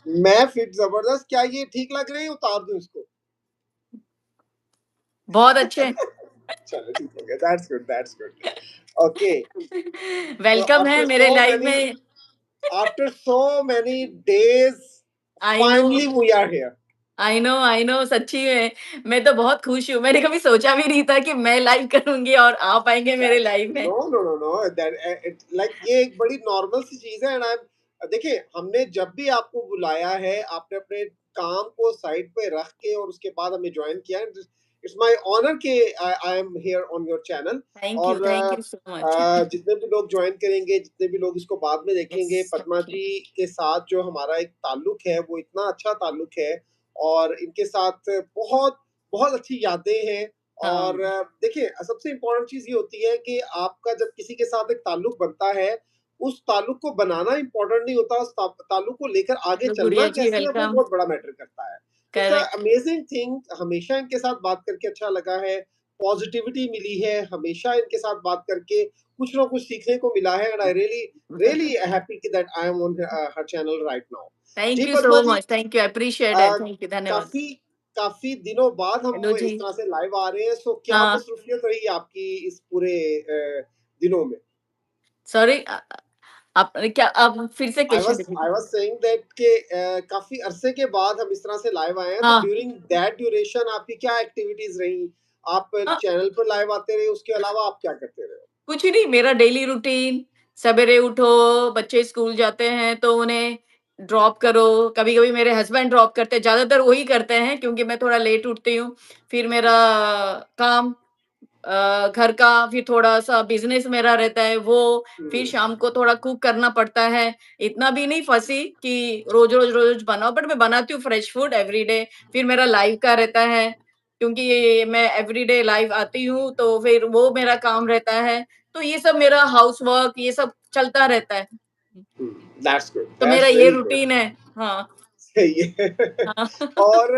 मैं फिट जबरदस्त, क्या ये ठीक लग रही है, उतार दूं इसको? बहुत अच्छे। चलो ठीक हो गया, दैट्स गुड। ओके, तो वेलकम है मेरे लाइफ में। After so many days I know, finally we are here. I know, सच्ची में मैं तो बहुत खुश हूँ। मैंने कभी सोचा भी नहीं था कि मैं लाइव करूँगी और आप आएँगे मेरे लाइव में। नो दैट लाइक ये एक बड़ी नॉर्मल सी चीज है। एंड आई देखिए, हमने जब भी आपको बुलाया है, आपने अपने काम को साइड पे रख के और उसके बाद हमें ज्वाइन किया। इट्स माय ऑनर कि I am here on your channel. और थैंक यू सो मच। जितने भी लोग ज्वाइन करेंगे, जितने भी लोग इसको बाद में देखेंगे, यस, पद्मा थैंक यू। जी के साथ जो हमारा एक ताल्लुक है वो इतना अच्छा ताल्लुक है, और इनके साथ बहुत बहुत अच्छी यादें हैं। हाँ, और देखिए, सबसे इम्पोर्टेंट चीज ये होती है कि आपका जब किसी के साथ एक ताल्लुक बनता है, उस ताल्लुक को बनाना इम्पोर्टेंट नहीं होता, उस ताल्लुक को लेकर आगे तो चलना गुड़िया जी कैसे है वो वेलकम। बहुत बड़ा मैटर करता है। It's correct. Amazing thing. हमेशा इनके साथ बात करके अच्छा लगा है, पॉजिटिविटी मिली है, हमेशा इनके साथ बात करके कुछ ना कुछ सीखने को मिला है। And I really really happy that I am on her channel right now. जी थैंक यू पद्मा सो जी, much, thank you, appreciate uh, है, थैंक यू, धन्यवाद। काफी काफी दिनों बाद हेलो हम जी। इस तरह से लाइव आ रहे हैं, सो क्या हाँ, मसरूफियत रही आपकी इस पूरे दिनों में? सॉरी, आप क्या, आप फिर से question repeat. I was saying that कि काफी अरसे के बाद हम इस तरह से लाइव आए हैं, तो हाँ, ड्यूरिंग दैट ड्यूरेशन आपकी क्या एक्टिविटीज रही? आप हाँ, चैनल पर लाइव आते रहे, उसके अलावा आप क्या करते रहे? कुछ नहीं, मेरा डेली रूटीन, सवेरे उठो, बच्चे स्कूल जाते हैं तो उन्हें ड्रॉप करो। कभी-कभी मेरे हस्बैंड ड्रॉप करते हैं, ज़्यादातर वही करते हैं क्योंकि मैं थोड़ा लेट उठती हूँ। फिर मेरा काम, घर का, फिर थोड़ा-सा बिज़नेस मेरा रहता है वो, फिर हम्म, शाम को थोड़ा कुक करना पड़ता है। इतना भी नहीं फँसी कि रोज़-रोज़ बनाओ, बट मैं बनाती हूँ फ्रेश फूड एवरीडे। फिर मेरा लाइव का रहता है, क्योंकि मैं एवरीडे लाइव आती हूँ, तो फिर वो मेरा काम रहता है। तो ये सब मेरा हाउस वर्क ये सब चलता रहता है। दैट्स गुड, तो मेरा दैट्स ये वेरी गुड। रूटीन है। हाँ, सही है। हाँ। और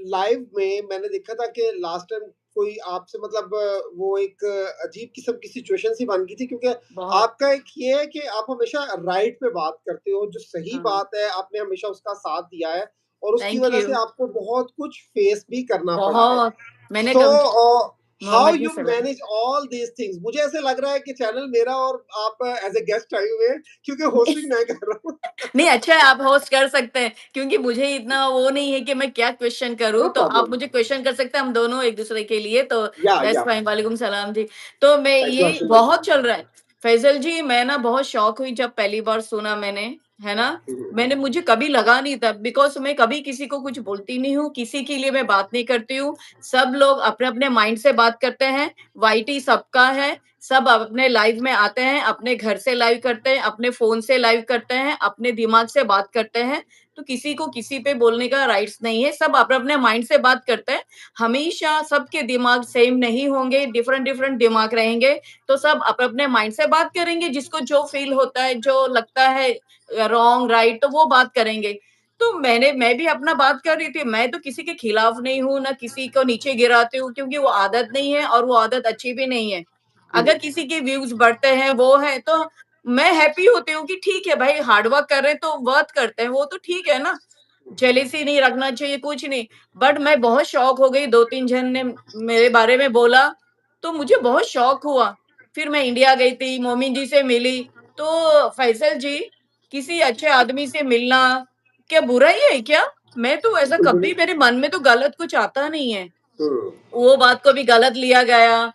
लाइव में मैंने देखा था कि लास्ट टाइम कोई आपसे मतलब वो एक अजीब किस्म की सिचुएशन सी बन गई थी, क्योंकि बहुत, आपका एक ये है कि आप हमेशा राइट पे बात करते हो, जो सही हाँ, बात है आपने हमेशा उसका साथ दिया है, और उसकी थैंक वजह यू। से आपको बहुत कुछ फेस भी करना पड़ा है। बहुत, मैंने सो कम हाउ मोहम्मद जी यू सलाम। Manage all these things? मुझे ऐसे लग रहा है कि चैनल मेरा और आप एज ए गेस्ट आए हुए हैं, क्योंकि होस्टिंग मैं कर रहा हूँ। नहीं, अच्छा है, आप होस्ट कर सकते हैं क्योंकि मुझे इतना वो नहीं है कि मैं क्या क्वेश्चन करूँ, नो तो आप प्रॉब्लम। मुझे क्वेश्चन कर सकते हैं, हम दोनों एक-दूसरे के लिए, तो दैट्स या फाइन। वालेकुम सलाम जी। तो मैं थैंक यू ये हर्षिल भाई। बहुत चल रहा है। फैज़ल जी, मैं ना बहुत शॉक हुई जब पहली बार सुना मैंने, है ना? मुझे कभी लगा नहीं था, बिकॉज़ मैं कभी किसी को कुछ बोलती नहीं हूँ, किसी के लिए मैं बात नहीं करती हूँ। सब लोग अपने-अपने माइंड से बात करते हैं, वाईटी सबका है, सब अपने लाइव में आते हैं, अपने घर से लाइव करते हैं, अपने फ़ोन से लाइव करते हैं, अपने दिमाग से बात करते हैं, तो किसी को किसी पे बोलने का राइट्स नहीं है, सब अपने-अपने माइंड से बात करते हैं। हमेशा सबके दिमाग सेम नहीं होंगे, डिफरेंट-डिफरेंट दिमाग रहेंगे, तो सब अपने-अपने माइंड से बात करेंगे, जिसको जो फ़ील होता है, जो लगता है रॉन्ग, राइट, तो वो बात करेंगे। तो मैं भी अपना बात कर रही थी, मैं तो किसी के खिलाफ नहीं हूँ, ना किसी को नीचे गिराती हूँ, क्योंकि वो आदत नहीं है और वो आदत अच्छी भी नहीं है। अगर किसी के व्यूज़ बढ़ते हैं, वो है, तो मैं हैप्पी होती हूँ कि ठीक है भाई, हार्ड वर्क कर रहे हैं तो वर्क करते हैं, वो तो ठीक है ना। जेलसी नहीं रखना चाहिए, कुछ नहीं। बट मैं बहुत शॉक हो गई, 2-3 जन ने मेरे बारे में बोला, तो मुझे बहुत शॉक हुआ। फिर मैं इंडिया गई थी, मोमिन जी से मिली, तो फैसल जी, किसी अच्छे आदमी से मिलना क्या बुराई है क्या? मैं तो ऐसा बिल्कुल भी कभी, नहीं। मेरे मन में तो गलत कुछ आता नहीं है। वो बात को भी गलत लिया गया,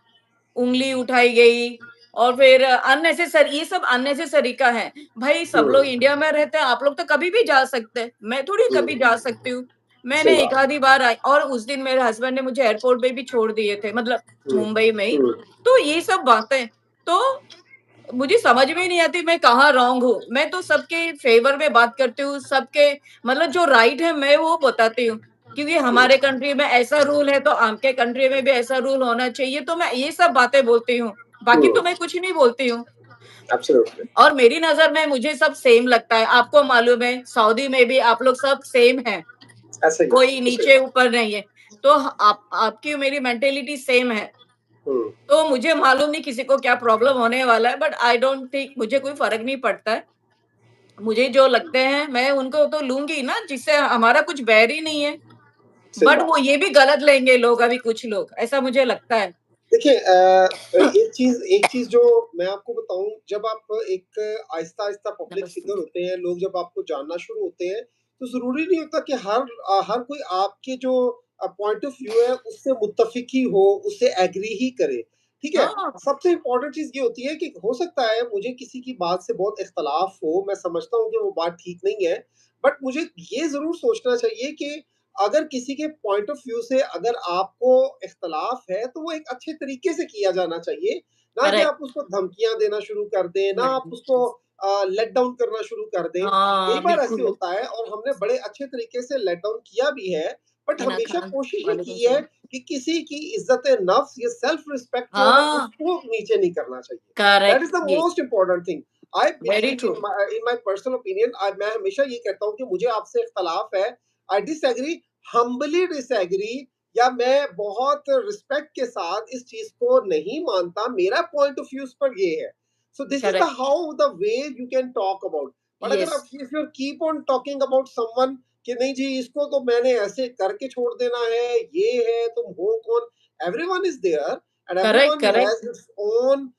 उँगली उठाई गई, और फिर अननेसेसरी, ये सब अननेसेसरी का है। भाई सब लोग इंडिया में रहते हैं, आप लोग तो कभी भी जा सकते हैं, मैं थोड़ी कभी जा सकती हूँ। सही मैंने एक बात। आधी बार आई, और उस दिन मेरे हस्बैंड ने मुझे एयरपोर्ट पे भी छोड़ दिए थे, मतलब मुंबई में ही। तो ये सब बातें, तो मुझे समझ में ही नहीं आती मैं कहाँ रॉन्ग हूँ। मैं तो सबके फ़ेवर में बात करती हूँ, सबके मतलब जो राइट है मैं वो बताती हूँ। क्योंकि हमारे कंट्री में ऐसा रूल है तो आपके कंट्री में भी ऐसा रूल होना चाहिए, तो मैं ये सब बातें बोलती हूँ। बाकी तो मैं कुछ नहीं बोलती हूँ। एब्सोल्युटली। और मेरी नज़र में मुझे सब सेम लगता है। आपको मालूम है सऊदी में भी आप लोग सब सेम हैं, ऐसा ही है, कोई बिल्कुल सही नीचे बात। ऊपर नहीं है। तो आप आपकी मेरी मेंटालिटी सेम है। तो मुझे मालूम नहीं किसी को क्या प्रॉब्लम होने वाला है, बट आई डोंट थिंक, मुझे कोई फ़र्क नहीं पड़ता है। मुझे जो लगते हैं, मैं उनको तो लूँगी ना, जिससे हमारा कुछ बैर ही नहीं है। सही बट बात वो है। ये भी गलत लेंगे लोग, अभी कुछ लोग, ऐसा मुझे लगता है। देखिए एक चीज़ जो मैं आपको बताऊँ, जब आप एक आहिस्ता-आहिस्ता पब्लिक नमस्ते। फिगर होते हैं, लोग जब आपको जानना शुरू होते हैं, तो ज़रूरी नहीं होता कि हर कोई आपके जो पॉइंट ऑफ व्यू है उससे मुत्तफ़िक ही हो, उससे एग्री ही करे, ठीक है? हाँ, सबसे इम्पोर्टेंट चीज़ ये होती है कि हो सकता है मुझे किसी की बात से बहुत इख्तलाफ हो, मैं समझता हूँ कि वो बात ठीक नहीं है, बट मुझे ये ज़रूर सोचना चाहिए कि अगर किसी के पॉइंट ऑफ व्यू से अगर आपको इख्तलाफ है, तो वो एक अच्छे तरीके से किया जाना चाहिए, ना कि करेक्ट, आप उसको धमकियाँ देना शुरू कर दें, ना आप करेक्ट। उसको लेट डाउन करना शुरू कर दें। कई हाँ, बार ऐसे बिल्कुल। होता है और हमने बड़े अच्छे तरीके से लेट डाउन किया भी है, बट हिना हमेशा खान, कोशिश ये वालेकुम की है सलाम। कि किसी की इज़्ज़त-ए-नफ्स या सेल्फ रिस्पेक्ट जो है ना, हाँ, उसको नीचे नहीं करना चाहिए। दैट करेक्ट, इज़ द ये most important thing. I very believe true. In my personal opinion, मैं हमेशा ये कहता हूँ कि मुझे आपसे इख्तलाफ है, आई डिसएग्री, हम्बली डिसएग्री, या मैं बहुत रिस्पेक्ट के साथ इस चीज को नहीं मानता, मेरा पॉइंट ऑफ व्यू पर ये है। So this is the correct, how the way you can talk about. But अगर येस, आप if you keep on talking about someone कि नहीं जी इसको तो मैंने ऐसे करके छोड़ देना है, ये है, तुम हो कौन, everyone is there and correct, everyone has correct, its own,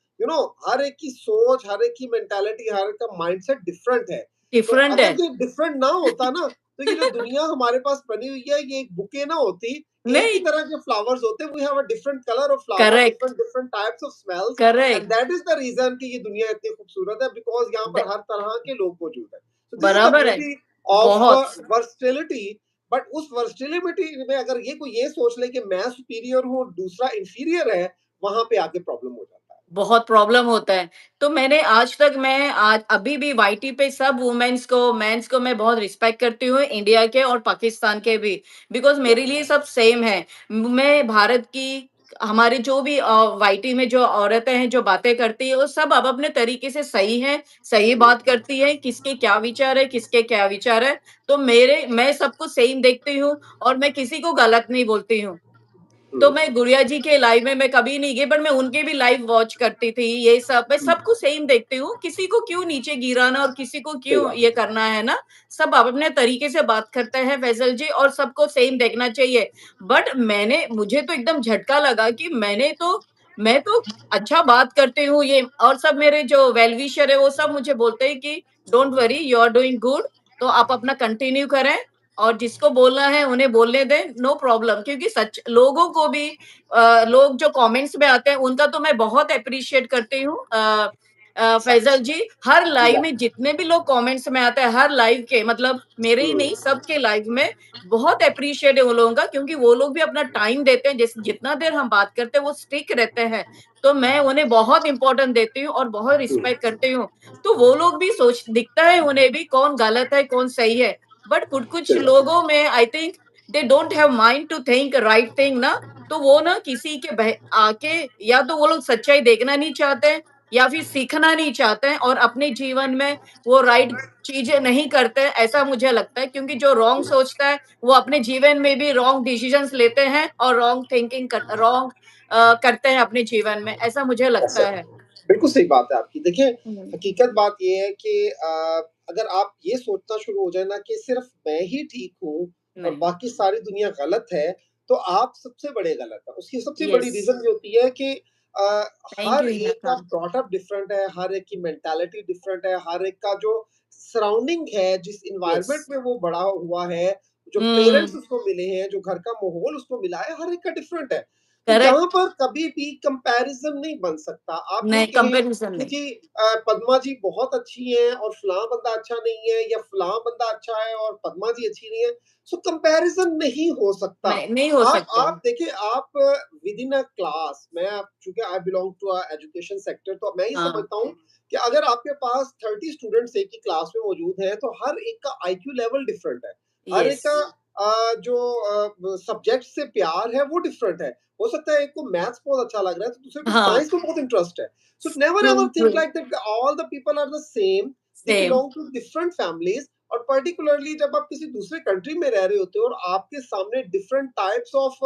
हर एक की सोच, हर एक की मेंटालिटी, हर एक का माइंडसेट डिफरेंट है। तो डिफरेंट है। अगर ये डिफरेंट ना होता ना, तो ये जो दुनिया हमारे पास बनी हुई है, ये एक बुके ना होती, एक ही नहीं, तरह के फ्लावर्स होते, we have a different colour of flower, correct, different different types of smells, and correct, that is the reason कि ये दुनिया इतनी खूबसूरत है, बिकॉज यहाँ द पर हर तरह के लोग मौजूद हैं। सो दिस इज द बराबर है, ब्यूटी ऑफ बहुत। वर्सटिलिटी। बट उस वर्सटिलिटी में अगर ये कोई ये सोच ले कि मैं सुपीरियर हूँ, दूसरा इंफीरियर है, वहां पे आके प्रॉब्लम हो जाता है। बहुत प्रॉब्लम होता है। तो मैंने आज तक मैं आज अभी भी वाईटी पे सब वुमेन्स को, मेन्स को मैं बहुत रिस्पेक्ट करती हूँ, इंडिया के और पाकिस्तान के भी, बिकॉज़ या मेरे लिए सब सेम है। मैं भारत की हमारे जो भी वाईटी में जो औरतें हैं, जो बातें करती हैं, वो सब अब अपने तरीके से सही हैं, सही बात करती हैं, किसके क्या विचार है, किसके क्या विचार है। तो मैं सबको सेम देखती हूँ और मैं किसी को गलत नहीं बोलती हूँ। तो मैं गुड़िया जी के लाइव में मैं कभी नहीं गई, बट मैं उनके भी लाइव वॉच करती थी, ये सब मैं सबको सेम देखती हूँ, किसी को क्यों नीचे गिराना और किसी को सही क्यों बात ये करना है ना। सब अपने तरीके से बात करते हैं फैजल जी, और सबको सेम देखना चाहिए। बट मुझे तो एकदम झटका लगा कि मैं तो अच्छा बात करती हूँ ये, और सब मेरे जो वेल विशर है वो सब मुझे बोलते हैं कि don't worry, you are doing good, तो आप अपना कंटिन्यू करें और जिसको बोलना है उन्हें बोलने दें, नो प्रॉब्लम। क्योंकि सच लोगों को भी लोग जो कमेंट्स में आते हैं उनका तो मैं बहुत एप्रिशिएट करती हूँ। फैजल जी, हर लाइव है। में जितने भी लोग कमेंट्स में आते हैं, हर लाइव के मतलब मेरे ही नहीं सबके लाइव में बहुत एप्रिशिएट है वो लोगों का, क्योंकि वो लोग भी अपना टाइम देते हैं, जिस जितना देर हम बात करते हैं वो स्टिक रहते हैं। तो मैं उन्हें बहुत इंपॉर्टेंट देती हूँ और बहुत रिस्पेक्ट करती हूँ। तो वो लोग भी सोच दिखता है उन्हें भी कौन गलत है कौन सही है। बट कुछ कुछ सही बात है। लोगों में I think they don't have mind to think right thing ना। तो वो ना किसी के आके, या तो वो लोग सच्चाई देखना नहीं चाहते या फिर सीखना नहीं चाहते हैं और अपने जीवन में वो राइट चीजें नहीं करते हैं, ऐसा मुझे लगता है। क्योंकि जो रॉन्ग सोचता है वो अपने जीवन में भी रॉन्ग डिसीजंस लेते हैं और रॉन्ग करते हैं अपने जीवन में, ऐसा मुझे लगता ऐसे है। बिल्कुल सही बात है आपकी। देखिए, हम्म, हकीकत बात ये है कि अगर आप ये सोचना शुरू हो जाए ना कि सिर्फ मैं ही ठीक हूँ और नहीं, बाकी सारी दुनिया गलत है, तो आप सबसे बड़े गलत हैं। उसकी सबसे बड़ी यस, रीज़न ये होती है कि अ, थैंक हर यू हिना एक का खान। ब्रॉट अप डिफरेंट है, हर एक की मेंटालिटी डिफरेंट है, हर एक का जो सराउंडिंग है, जिस यस, एनवायरनमेंट में वो बड़ा हुआ है, जो पेरेंट्स हम्म, उसको मिले हैं, जो घर का माहौल उसको मिला है, हर एक का डिफरेंट है। तो यहाँ करेक्ट, पर कभी भी कंपैरिजन नहीं बन सकता। आप ये नहीं कहें कंपैरिजन कि नहीं, जी पद्मा जी बहुत अच्छी हैं और फलां बंदा अच्छा नहीं है, या फलां बंदा अच्छा है और पद्मा जी अच्छी नहीं है, सो कंपैरिजन नहीं हो सकता। नहीं नहीं हो सकता। आप देखिए, आप विद इन अ क्लास, मैं आप चूंकि I belong to a education sector, तो मैं ये हाँ, समझता हूँ कि अगर आपके पास 30 स्टूडेंट्स एक ही क्लास में मौजूद हैं, तो हर एक का आईक्यू लेवल डिफरेंट है, हर एक यस, का जो सब्जेक्ट से प्यार है वो डिफरेंट है। हो सकता है एक को मैथ्स बहुत अच्छा लग रहा है, तो दूसरे को हाँ, साइंस में बहुत इंटरेस्ट है। So never true, ever true, think like that all the people are the same, they same, belong to different families. और पर्टिकुलरली जब आप किसी दूसरे कंट्री में रह रहे होते हो और आपके सामने डिफरेंट टाइप्स ऑफ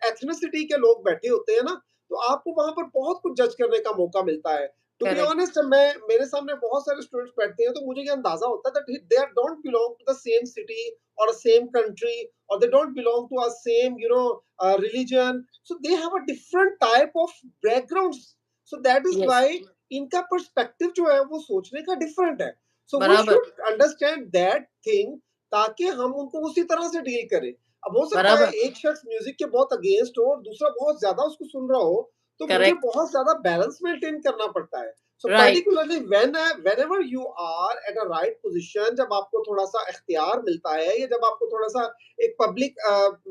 एथनिसिटी के लोग बैठे होते हैं ना, तो आपको वहां पर बहुत कुछ जज करने का मौका मिलता है। टू बी करेक्ट, ऑनेस्ट, मैं मेरे सामने बहुत सारे स्टूडेंट्स बैठते हैं, तो मुझे ये अंदाजा होता है that they don't belong to the same city और सेम कंट्री, और they don't belong to a same religion, so they have a different type of backgrounds, so that is yes, why इनका पर्सपेक्टिव जो है वो सोचने का different है। So we बराबर, शुड अंडरस्टैंड दैट थिंग, ताकि हम उनको उसी तरह से डील करें। अब हो सकता है बराबर, एक शख्स म्यूजिक के बहुत अगेंस्ट हो और दूसरा बहुत ज्यादा उसको सुन रहा हो, तो मुझे करेक्ट, बहुत ज्यादा बैलेंस मेंटेन करना पड़ता है। So right, particularly whenever you are at a right position, जब आपको थोड़ा सा इख्तियार मिलता है, या जब आपको थोड़ा सा एक पब्लिक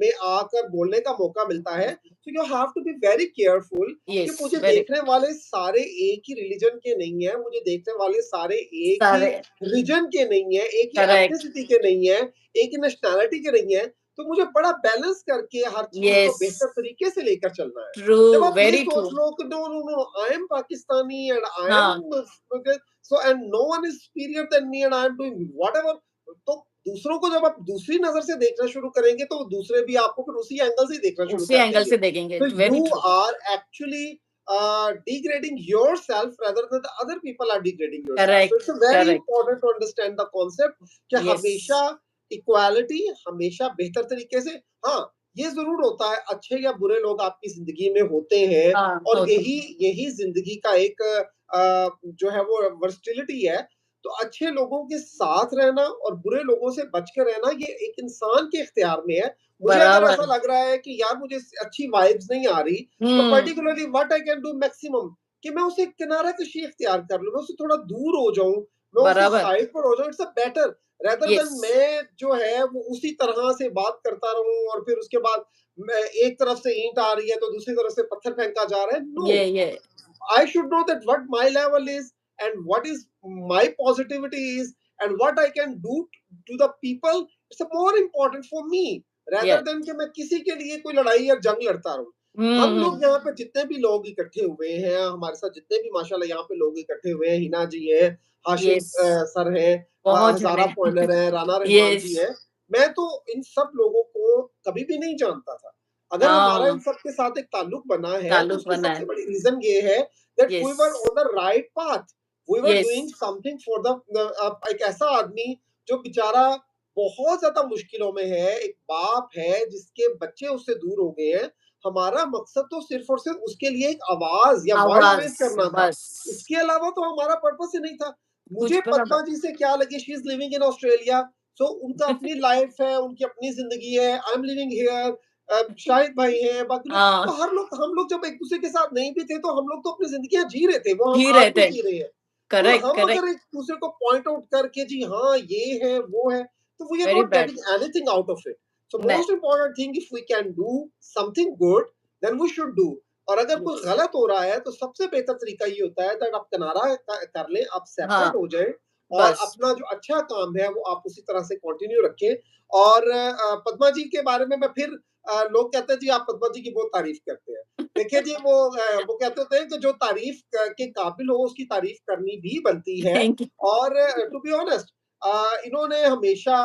में आकर बोलने का मौका मिलता है, तो you have to be very careful कि यस, मुझे वेरी देखने वाले सारे एक ही रिलीजन के नहीं है, मुझे देखने वाले सारे एक ही सारे रीजन के नहीं है, एक ही करेक्ट, एथनिसिटी के नहीं है, एक ही नेशनैलिटी के नहीं है। तो मुझे बड़ा बैलेंस करके हर चीज को यस, बेहतर तरीके से लेकर चलना है। ट्रू, जब आप ये वेरी ट्रू, सोच लो कि no no no, I am Pakistani and I हाँ, am so and no one is superior than me and I am doing whatever, तो दूसरों को जब आप दूसरी नजर से देखना शुरू करेंगे, तो दूसरे भी आपको फिर उसी एंगल से देखना शुरू उसी कर एंगल देंगे। से देखेंगे, तो very you true, are actually degrading yourself rather than the other people are degrading yourself. So correct, it's a very correct, important to understand the concept कि यस, हमेशा इक्वालिटी, हमेशा बेहतर तरीके से, हाँ, ये जरूर होता है अच्छे या बुरे लोग आपकी जिंदगी में होते हैं, हाँ, और होते यही यही जिंदगी का एक जो है वो वर्सटिलिटी है। तो अच्छे लोगों के साथ रहना और बुरे लोगों से बच के रहना, ये एक इंसान के इख्तियार में है। मुझे अगर ऐसा बराबर, लग रहा है कि यार मुझे अच्छी वाइब्स नहीं आ रही, तो हुँ, particularly what I can do maximum, कि मैं उसे किनारा कशी इख्तियार कर लूं, मैं उससे थोड़ा दूर हो जाऊं, मैं उससे बराबर, साइड पर हो जाऊं। It's a better rather yes, then मैं जो है वो उसी तरह से बात करता रहूं, और फिर उसके बाद मैं एक तरफ से ईंट आ रही है तो दूसरी तरफ से पत्थर फेंका जा रहा है। नो, ये I should know that what my level is, and what is my positivity is, and what I can do to the people. It's more important for me rather yes, than कि मैं किसी के लिए कोई लड़ाई या जंग लड़ता रहूं। हुँ, हम लोग हुँ, यहाँ पे जितने भी लोग इकट्ठे हुए हैं, हमारे साथ जितने भी माशाल्लाह यहाँ पे लोग इकट्ठे हुए हैं, हिना जी हैं, हाशिम यस, सर हैं, बहुत जने हजारा पॉइंटर हैं, राना रहमान यस, जी हैं। मैं तो इन सब लोगों को कभी भी नहीं जानता था। अगर हमारा इन हाँ, सब के साथ एक ताल्लुक बना है, तो ताल्लुक उसकी बना सबसे है, बड़ी रीजन ये है that we yes, were on the right path. We were yes, doing something for एक ऐसा आदमी जो बेचारा बहुत ज्यादा मुश्किलों में है, एक बाप है जिसके बच्चे उससे दूर हो गए हैं। हमारा मकसद तो सिर्फ और सिर्फ उसके लिए एक आवाज या वॉइस रेज आवाज़, करना था। बस, इसके अलावा तो हमारा पर्पस ही नहीं था। कुछ मुझे बराबर, पद्मा जी से क्या लगे, she is living in Australia, so उनका अपनी लाइफ है, उनकी अपनी जिंदगी है, I am living here, Shahid भाई हैं, बाकी लोग, हाँ, तो हर लोग, हम लोग जब एक दूसरे के साथ नहीं भी थे, तो हम लोग तो अपनी जिंदगियां जी रहे थे, वो हम ही आज भी रहते हैं, जी रहे हैं। तो करेक्ट, हम करेक्ट, अगर एक दूसरे को पॉइंट आउट करके जी हाँ ये है वो है, तो we are very not bad, getting anything out of it. So नहीं, most important thing, if we can do something good, then we should do. और अगर कुछ यस, गलत हो रहा है, तो सबसे बेहतर तरीका ये होता है दैट आप किनारा कर लें, आप सेपरेट हाँ, हो जाएं, और बस, अपना जो अच्छा काम है वो आप उसी तरह से कंटिन्यू रखें। और पद्मा जी के बारे में मैं फिर, लोग कहते हैं जी आप पद्मा जी की बहुत तारीफ करते हैं। देखिए जी, वो कहते होते हैं कि जो तारीफ के काबिल हो उसकी तारीफ करनी भी बनती है। थैंक यू, और टू बी ऑनेस्ट, इन्होंने हमेशा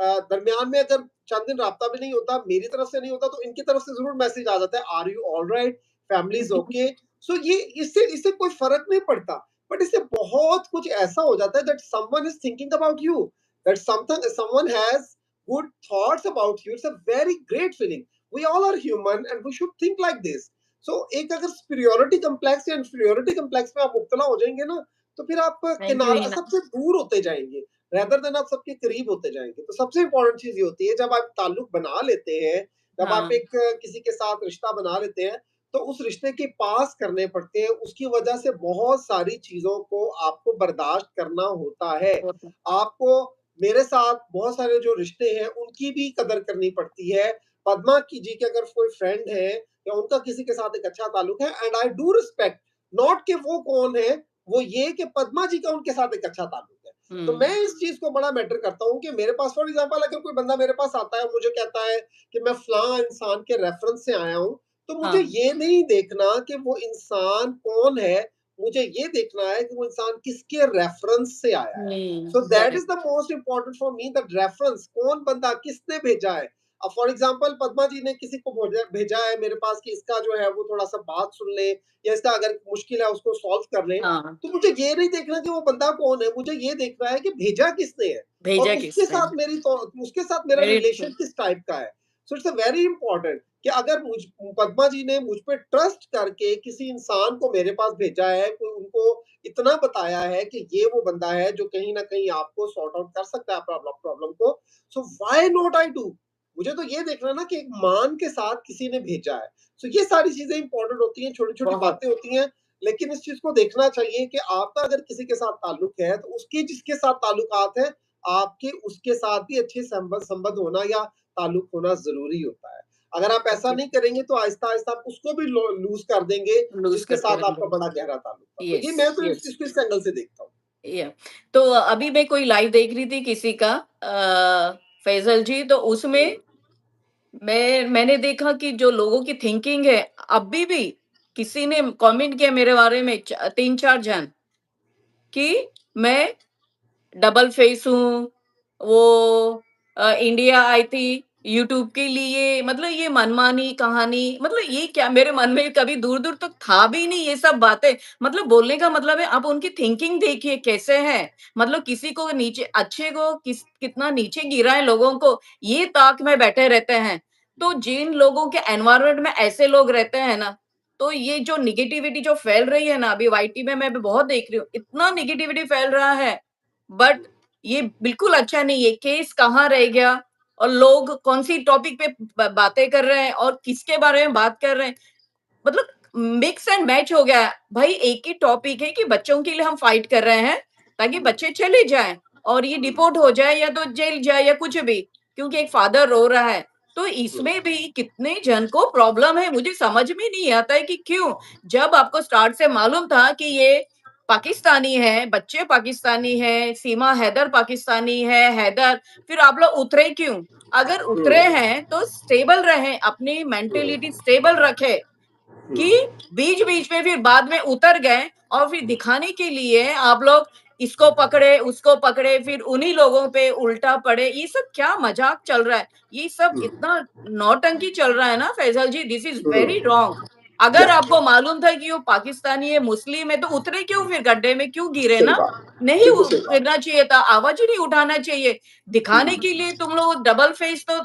दरमियान में अगर चंद दिन राब्ता भी नहीं होता, मेरी तरफ से नहीं होता, तो इनकी तरफ से जरूर मैसेज आ जाता है, are you all right, family is okay. So ये इससे इससे कोई फर्क नहीं पड़ता, बट इससे बहुत कुछ ऐसा हो जाता है that someone is thinking about you, that something someone has good thoughts about you. It's a very great feeling. We all are human and we should think like this. So एक अगर superiority complex या inferiority complex में आप मुब्तला हो जाएंगे ना, तो फिर आप थैंक यू किनारा हिना, सबसे दूर होते जाएंगे, rather than आप सबके करीब होते जाएंगे। तो सबसे इंपॉर्टेंट चीज ये होती है, जब आप ताल्लुक बना लेते हैं, जब आप हाँ, एक किसी के साथ रिश्ता बना लेते हैं, तो उस रिश्ते के पास करने पड़ते हैं, उसकी वजह से बहुत सारी चीजों को आपको बर्दाश्त करना होता है। होता आपको मेरे साथ बहुत सारे जो रिश्ते हैं उनकी भी कदर करनी पड़ती है। पद्मा की जी के अगर कोई फ्रेंड है या उनका किसी के साथ एक अच्छा ताल्लुक है, and I do respect, not कि वो कौन है, वो ये कि पद्मा जी का उनके साथ एक अच्छा ताल्लुक है। तो मैं हुँ, इस चीज को बड़ा मैटर करता हूँ कि मेरे पास फॉर एग्जाम्पल अगर कोई बंदा मेरे पास आता है, मुझे कहता है कि मैं फलां इंसान के रेफरेंस से आया हूँ, तो मुझे हाँ, ये नहीं देखना कि वो इंसान कौन है, मुझे ये देखना है कि वो इंसान किसके रेफरेंस से आया है। सो that is correct, the most important for me, that reference, कौन बंदा किसने भेजा है। फॉर एग्जाम्पल पद्मा जी ने किसी को भेजा है मेरे पास कि इसका जो है वो थोड़ा सा बात सुन ले, या इसका अगर मुश्किल है उसको सॉल्व कर ले, हाँ, तो मुझे ये नहीं देखना कि वो बंदा कौन है, मुझे ये देखना है कि भेजा किसने है, और भेजा उसके किसने? साथ उसके साथ मेरा वेरी ट्रू। रिलेशन किस टाइप का है। So it's a very important कि अगर पद्मा जी ने मुझ पे ट्रस्ट करके किसी इंसान को मेरे पास भेजा है, कोई उनको इतना बताया है कि ये वो बंदा है जो कहीं ना कहीं आपको सॉर्ट आउट कर सकता है प्रॉब्लम को, so why not I do. मुझे तो ये देखना ना कि एक मान के साथ किसी ने भेजा है। सो ये सारी चीजें इंपॉर्टेंट होती हैं, छोटी छोटी बहुत। बातें होती हैं, लेकिन इस चीज को देखना चाहिए कि आपका अगर किसी के साथ ताल्लुक है तो उसके जिसके साथ ताल्लुकात है, आपके उसके साथ भी अच्छे संबंध होना या ताल्लुक होना जरूरी होता है। अगर आप ऐसा नहीं करेंगे तो आहिस्ता आहिस्ता आप उसको भी लूज कर देंगे लूज़ जिसके करते साथ आपका रहेंगे। बड़ा गहरा ताल्लुक था। तो ये यस, मैं तो यस। इसको इस एंगल से देखता हूँ। या तो अभी मैं कोई लाइव देख रही थी किसी का, फैजल जी, तो उसमें मैंने देखा कि जो लोगों की थिंकिंग है, अभी भी किसी ने कमेंट किया मेरे बारे में, 3-4 जन, कि मैं डबल फेस हूँ, वो इंडिया आई थी यूट्यूब के लिए, मतलब ये मनमानी कहानी, मतलब ये क्या, मेरे मन में कभी दूर-दूर तक था भी नहीं ये सब बातें। मतलब बोलने का मतलब है, आप उनकी थिंकिंग देखिए कैसे है, मतलब किसी को नीचे, अच्छे को कितना नीचे गिरा है लोगों को, ये ताक में बैठे रहते हैं। तो जिन लोगों के एनवायरनमेंट में ऐसे लोग रहते हैं ना, तो ये जो नेगेटिविटी जो फैल रही है ना, अभी वाईटी में मैं भी बहुत देख रही हूँ, इतना नेगेटिविटी फैल रहा है, बट ये बिल्कुल अच्छा नहीं है। केस कहाँ रह गया, और लोग कौन-सी टॉपिक पे बातें कर रहे हैं और किसके बारे में बात कर रहे हैं। मतलब मिक्स एंड मैच हो गया है। भाई एक ही टॉपिक है कि बच्चों के लिए हम फाइट कर रहे हैं, ताकि बच्चे चले जाएँ और ये डिपोर्ट हो जाए या तो जेल जाए या कुछ भी, क्योंकि एक फादर रो रहा है। तो इसमें भी कितने जन को प्रॉब्लम है, मुझे समझ में नहीं आता है कि क्यों? जब आपको स्टार्ट से मालूम था कि ये पाकिस्तानी है, बच्चे पाकिस्तानी हैं, सीमा हैदर पाकिस्तानी है, हैदर, फिर आप लोग उतरे क्यों? अगर उतरे हैं तो स्टेबल रहें, अपनी मेंटालिटी स्टेबल रखें। कि बीच-बीच में फिर बाद में उतर गए और फिर दिखाने के लिए आप लोग इसको पकड़े, उसको पकड़े, फिर उन्हीं लोगों पे उल्टा पड़े। ये सब क्या मज़ाक चल रहा है? ये सब इतना नौटंकी चल रहा है ना फैज़ल जी, दिस इज़ वेरी रॉन्ग। या अगर आपको मालूम था कि वो पाकिस्तानी है, मुस्लिम है, तो उतरे क्यों फिर गड्ढे में क्यों गिरे सही ना? बात, नहीं बिल्कुल सही बात। गिरना चाहिए था, आवाज़ ही नहीं उठाना चाहिए। दिखाने के लिए तुम लोग डबल फेस तो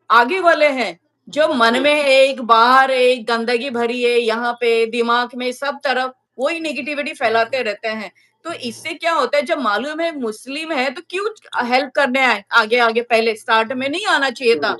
आगे वाले हैं। जो मन में एक, बाहर एक, गंदगी भरी है, यहाँ पे, दिमाग में, सब तरफ वही नेगेटिविटी फैलाते रहते हैं। तो इससे क्या होता है, जब मालूम है मुस्लिम है, तो क्यों हेल्प करने आए आगे-आगे, पहले स्टार्ट में नहीं आना चाहिए था।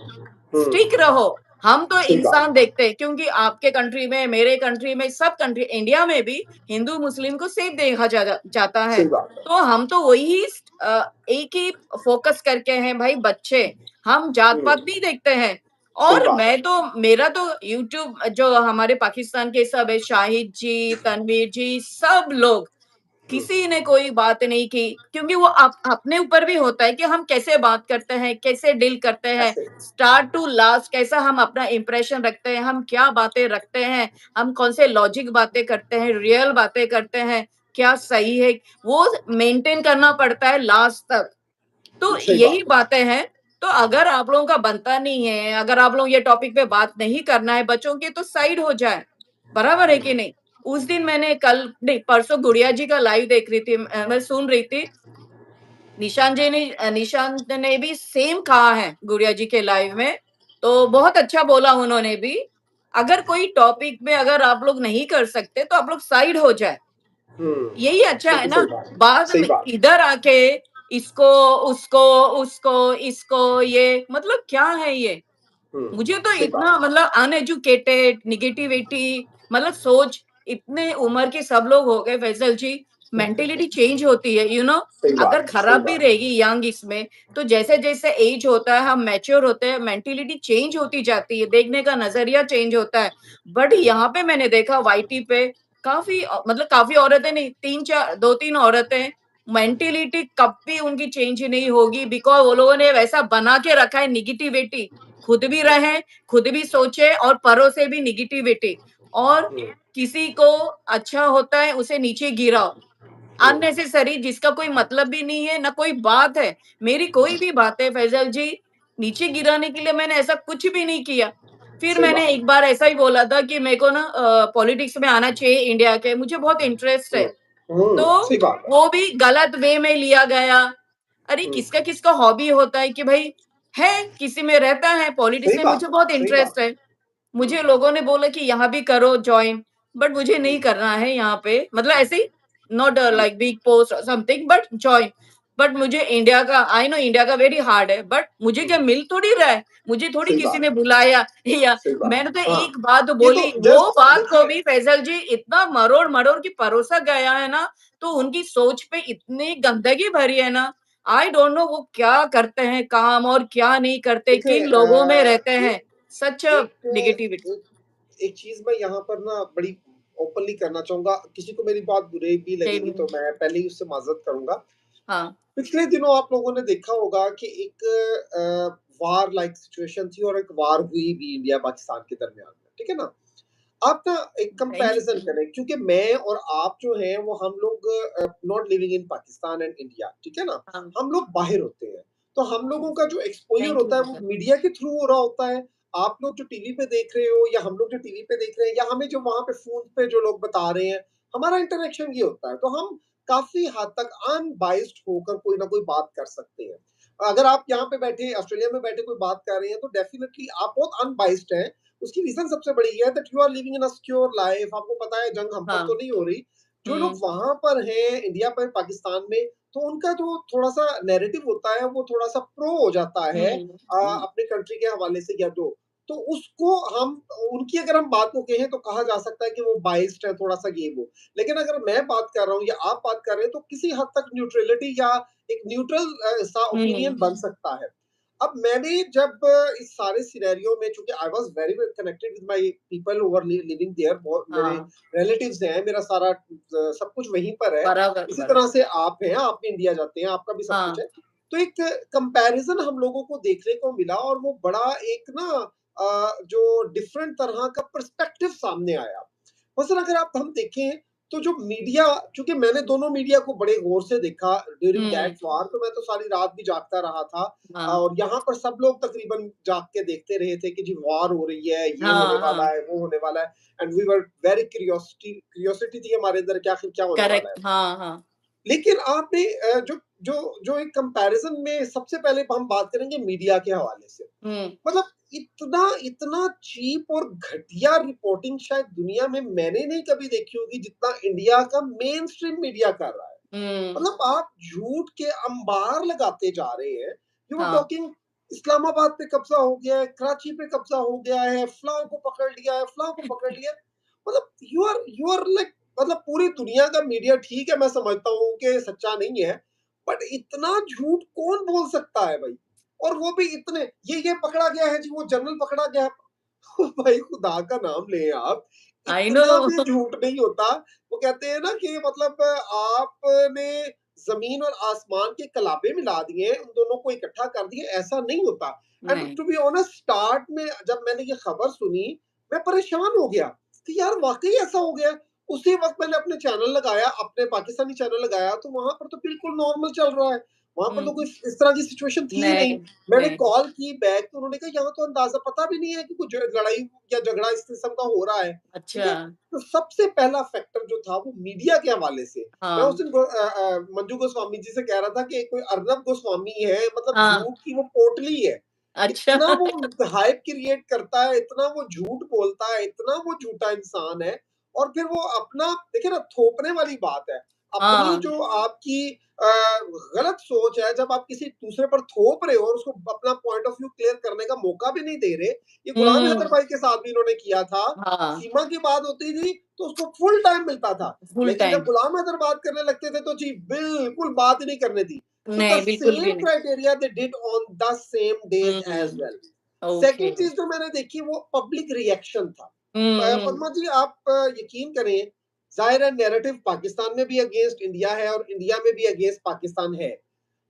स्टिक रहो। हम तो सही बात। इंसान देखते हैं, क्योंकि आपके कंट्री में, मेरे कंट्री में, सब कंट्री, इंडिया में भी हिंदू मुस्लिम को सेम देखा जाता है। सही बात है। तो हम तो वही एक ही फोकस करके हैं भाई, बच्चे, हम जात-पात नहीं देखते हैं। सही और बात है। मैं तो, मेरा तो यूट्यूब जो हमारे पाकिस्तान के सब है, शाहिद जी, तनवीर जी, सब लोग, किसी ने कोई बात नहीं की, क्योंकि वो अपने ऊपर भी होता है कि हम कैसे बात करते हैं, कैसे डील करते हैं, ऐसे स्टार्ट टू लास्ट कैसा हम अपना इंप्रेशन रखते हैं, हम क्या बातें रखते हैं, हम कौन से लॉजिक बातें करते हैं, रियल बातें करते हैं, क्या सही है, वो मेंटेन करना पड़ता है लास्ट तक। तो सही यही बात है। बातें हैं। तो अगर आप लोगों का बनता नहीं है, अगर आप लोग ये टॉपिक पे बात नहीं करना है बच्चों की, तो साइड हो जाए। बराबर है कि नहीं? उस दिन मैंने कल नहीं, परसों गुड़िया जी का लाइव देख रही थी, मैं सुन रही थी। निशांत ने भी सेम कहा है गुड़िया जी के लाइव में, तो बहुत अच्छा बोला उन्होंने भी। अगर कोई टॉपिक में अगर आप लोग नहीं कर सकते, तो आप लोग साइड हो जाए। यही अच्छा है बिल्कुल ना? सही बात। बाद सही में बात। इधर आके इसको, उसको, उसको, इसको, ये मतलब क्या है ये? मुझे तो सही इतना बात। मतलब अनएजुकेटेड, नेगेटिविटी, मतलब सोच, इतने उम्र के सब लोग हो गए फैसल जी, मेंटालिटी चेंज होती है, सही अगर बात। सही खराब भी बात। रहेगी यंग इसमें, तो जैसे-जैसे एज होता है, हम मैच्योर होते हैं, मेंटालिटी चेंज होती जाती है, देखने का नज़रिया चेंज होता है। बट यहाँ पे मैंने देखा वाईटी पे काफ़ी मतलब काफ़ी औरतें नहीं, 3-4 2-3 औरतें, मेंटालिटी कभी उनकी चेंज नहीं होगी, बिकॉज़ वो लोगों ने वैसा बना के रखा है नेगेटिविटी। खुद भी रहें, खुद भी सोचे और परों से भी नेगेटिविटी, और किसी को अच्छा होता है उसे नीचे गिराओ, अननेसेसरी, जिसका कोई मतलब भी नहीं है, ना कोई बात है। मेरी कोई भी बात है फैज़ल जी, नीचे गिराने के लिए मैंने ऐसा कुछ भी नहीं किया। फिर सही मैंने बात। एक बार ऐसा ही बोला था कि मेरे को ना पॉलिटिक्स में आना चाहिए इंडिया के, मुझे बहुत इंटरेस्ट है। हुँ, तो सही बात है। वो भी गलत वे में लिया गया। अरे हुँ, किसका-किसका हॉबी होता है कि भई है, किसी में रहता है, पॉलिटिक्स सही में बात मुझे है, बहुत सही इंटरेस्ट बात है। है। हुँ, मुझे लोगों ने बोला कि यहाँ भी करो जॉइन, बट मुझे हुँ, नहीं करना है यहाँ पे, मतलब ऐसे ही नॉट हुँ, लाइक बिग पोस्ट और समथिंग बट जॉइन। बट मुझे इंडिया का आई नो इंडिया का वेरी हार्ड है, बट मुझे हुँ, क्या मिल थोड़ी रहा है, मुझे थोड़ी सही किसी बात ने है, बुलाया या सही बात मैंने तो है। हाँ, एक बात ये तो बोली, वो जस्ट बात को देखिए भी फैसल जी इतना मरोड़-मरोड़ के परोसा गया है ना, तो उनकी सोच पे इतनी गंदगी भरी है ना, आई डोंट नो वो क्या करते हैं काम और क्या नहीं करते, देखिए किन लोगों में रहते हैं। एक सच अ एक नेगेटिविटी। एक एक चीज़ मैं यहाँ पर ना बड़ी ओपनली करना चाहूँगा, किसी को मेरी बात बुरी भी सही लगेगी तो में। मैं पहले ही उससे माज़रत करूँगा। हाँ, पिछले दिनों आप लोगों ने देखा होगा कि एक वार लाइक सिचुएशन थी और एक वार हुई भी इंडिया-पाकिस्तान के दरमियान में, ठीक है ना? आप ना एक सही कंपैरिज़न करें क्योंकि मैं और आप जो हैं वो हम लोग not living in Pakistan and India, ठीक है ना? हाँ, हम लोग बाहर होते हैं, तो हम लोगों का जो एक्सपोज़र थैंक यू होता है वो सर। मीडिया के थ्रू हो रहा होता है। आप लोग जो टीवी पे देख रहे हो या हम लोग जो टीवी पे देख रहे हैं या हमें जो वहाँ पे फ़ोन पे जो लोग बता रहे हैं, हमारा इंटरैक्शन ये होता है। तो हम काफ़ी हद तक अनबायस्ड होकर कोई ना कोई बात कर सकते हैं। अगर आप यहाँ पे बैठे ऑस्ट्रेलिया में बैठे कोई बात कर रहे हैं तो डेफ़िनिटली आप बहुत अनबायस्ड हैं। उसकी रीज़न सबसे बड़ी ये है that you are living in a secure life आपको पता है जंग हम पर हाँ, तो नहीं हो रही। जो लोग हुँ, वहाँ पर हैं इंडिया पर पाकिस्तान में तो उनका जो थोड़ा-सा नैरेटिव होता है वो थोड़ा-सा प्रो हो जाता है हुँ, हुँ, अपने कंट्री के हवाले से या जो। तो उसको हम उनकी अगर हम बात को कहें तो कहा जा सकता है कि वो बायस्ड है थोड़ा-सा ये वो। लेकिन अगर मैं बात कर रहा हूँ या आप बात कर रहे हैं तो किसी हद तक न्यूट्रलिटी या एक न्यूट्रल सा हुँ, ओपिनियन बन सकता है। अब मैंने जब इस सारे सिनेरियो में चूँकि I was very well connected with my people who were living there बहुत मेरे हाँ, रिलेटिव्स हैं, मेरा सारा सब कुछ वहीं पर है। बराबर, इसी बराबर। तरह से आप हैं, आप भी इंडिया जाते हैं, आपका भी सब कुछ हाँ, है। तो एक कंपैरिज़न हम लोगों को देखने को मिला और वो बड़ा एक ना जो डिफरेंट तरह का पर्सपेक्टिव सामने आया। मसलन अगर आप हम देखें तो जो मीडिया चूँकि मैंने दोनों मीडिया को बड़े गौर से देखा ड्यूरिंग हुँ, दैट वार तो मैं तो सारी रात भी जागता रहा था हाँ, और यहाँ पर सब लोग तकरीबन जाग के देखते रहे थे कि जी वार हो रही है, ये होने हाँ, वाला हाँ, है, वो होने वाला है and we were very curiosity थी हमारे अंदर कि आखिर क्या होने वाला है। करेक्ट, हाँ, हाँ, लेकिन आपने जो जो जो एक कंपैरिज़न में सबसे पहले हम बात करेंगे मीडिया के हवाले से। हुँ, मतलब इतना इतना चीप और घटिया रिपोर्टिंग शायद दुनिया में मैंने नहीं कभी देखी होगी जितना इंडिया का मेन स्ट्रीम मीडिया कर रहा है। हुँ, मतलब आप झूठ के अंबार लगाते जा रहे हैं। यू वर हाँ, टॉकिंग इस्लामाबाद पे कब्जा हो गया है, कराची पे कब्जा हो गया है, फलाँ को पकड़ लिया है, फलाँ को पकड़ लिया है। मतलब यू आर लाइक मतलब पूरी दुनिया का मीडिया ठीक है मैं समझता हूँ कि सच्चा नहीं है, बट इतना झूठ कौन बोल सकता है भाई? और वो भी इतने ये पकड़ा गया है जी, वो जनरल पकड़ा गया है। भाई खुदा का नाम लें आप, आई नो इतना भी झूठ नहीं होता। वो कहते हैं ना कि मतलब आपने ज़मीन और आसमान के कलाबे मिला दिए, उन दोनों को इकट्ठा कर दिया, ऐसा नहीं होता। एंड नहीं, टू बी ऑनेस्ट स्टार्ट में जब मैंने ये खबर सुनी, मैं परेशान हो गया कि यार वाक़ई ऐसा हो गया है। उसी वक़्त मैंने अपने चैनल लगाया, अपने पाकिस्तानी चैनल लगाया, तो वहाँ पर तो बिल्कुल नॉर्मल चल रहा है। वहाँ पर तो कोई हुँ, इस तरह की सिचुएशन थी ही नहीं। नहीं, मैंने नहीं, कॉल की बैक तो उन्होंने कहा यहाँ तो अंदाज़ा पता भी नहीं है कि कुछ लड़ाई या झगड़ा इस किस्म का हो रहा है, ठीक अच्छा, है? तो सबसे पहला फैक्टर जो था वो मीडिया के हवाले से। मैं उस हाँ, दिन मंजू गोस्वामी जी से कह रहा था कि कोई अर्नब गोस्वामी है मतलब हाँ, झूठ की वो पोटली है। अच्छा, इतना वो हाइप क्रिएट करता है, इतना वो झूठ बोलता है, इतना वो झूठा इंसान है और फिर वो अपना देखिए ना थोपने वाली बात है। अपनी हाँ, जो आपकी अ, गलत सोच है जब आप किसी दूसरे पर थोप रहे हो और उसको अपना पॉइंट ऑफ व्यू क्लियर करने का मौका भी नहीं दे रहे। ये गुलाम हैदर हुँ, भाई के साथ भी इन्होंने किया था। हाँ, सीमा की बात होती थी तो उसको फुल टाइम मिलता था। फुल लेकिन जब टाइम, गुलाम हैदर बात करने लगते थे तो जी बिल्कुल बात ही नहीं करने दी। So the नहीं, बिल्कुल भी same नहीं। criteria they did on the same days as hmm, well. Okay, second चीज जो मैंने देखी वो पब्लिक रिएक्शन था। हुँ, हुँ, पद्मा जी आप यकीन करें जाहिर है नैरेटिव पाकिस्तान में भी अगेंस्ट इंडिया है और इंडिया में भी अगेंस्ट पाकिस्तान है।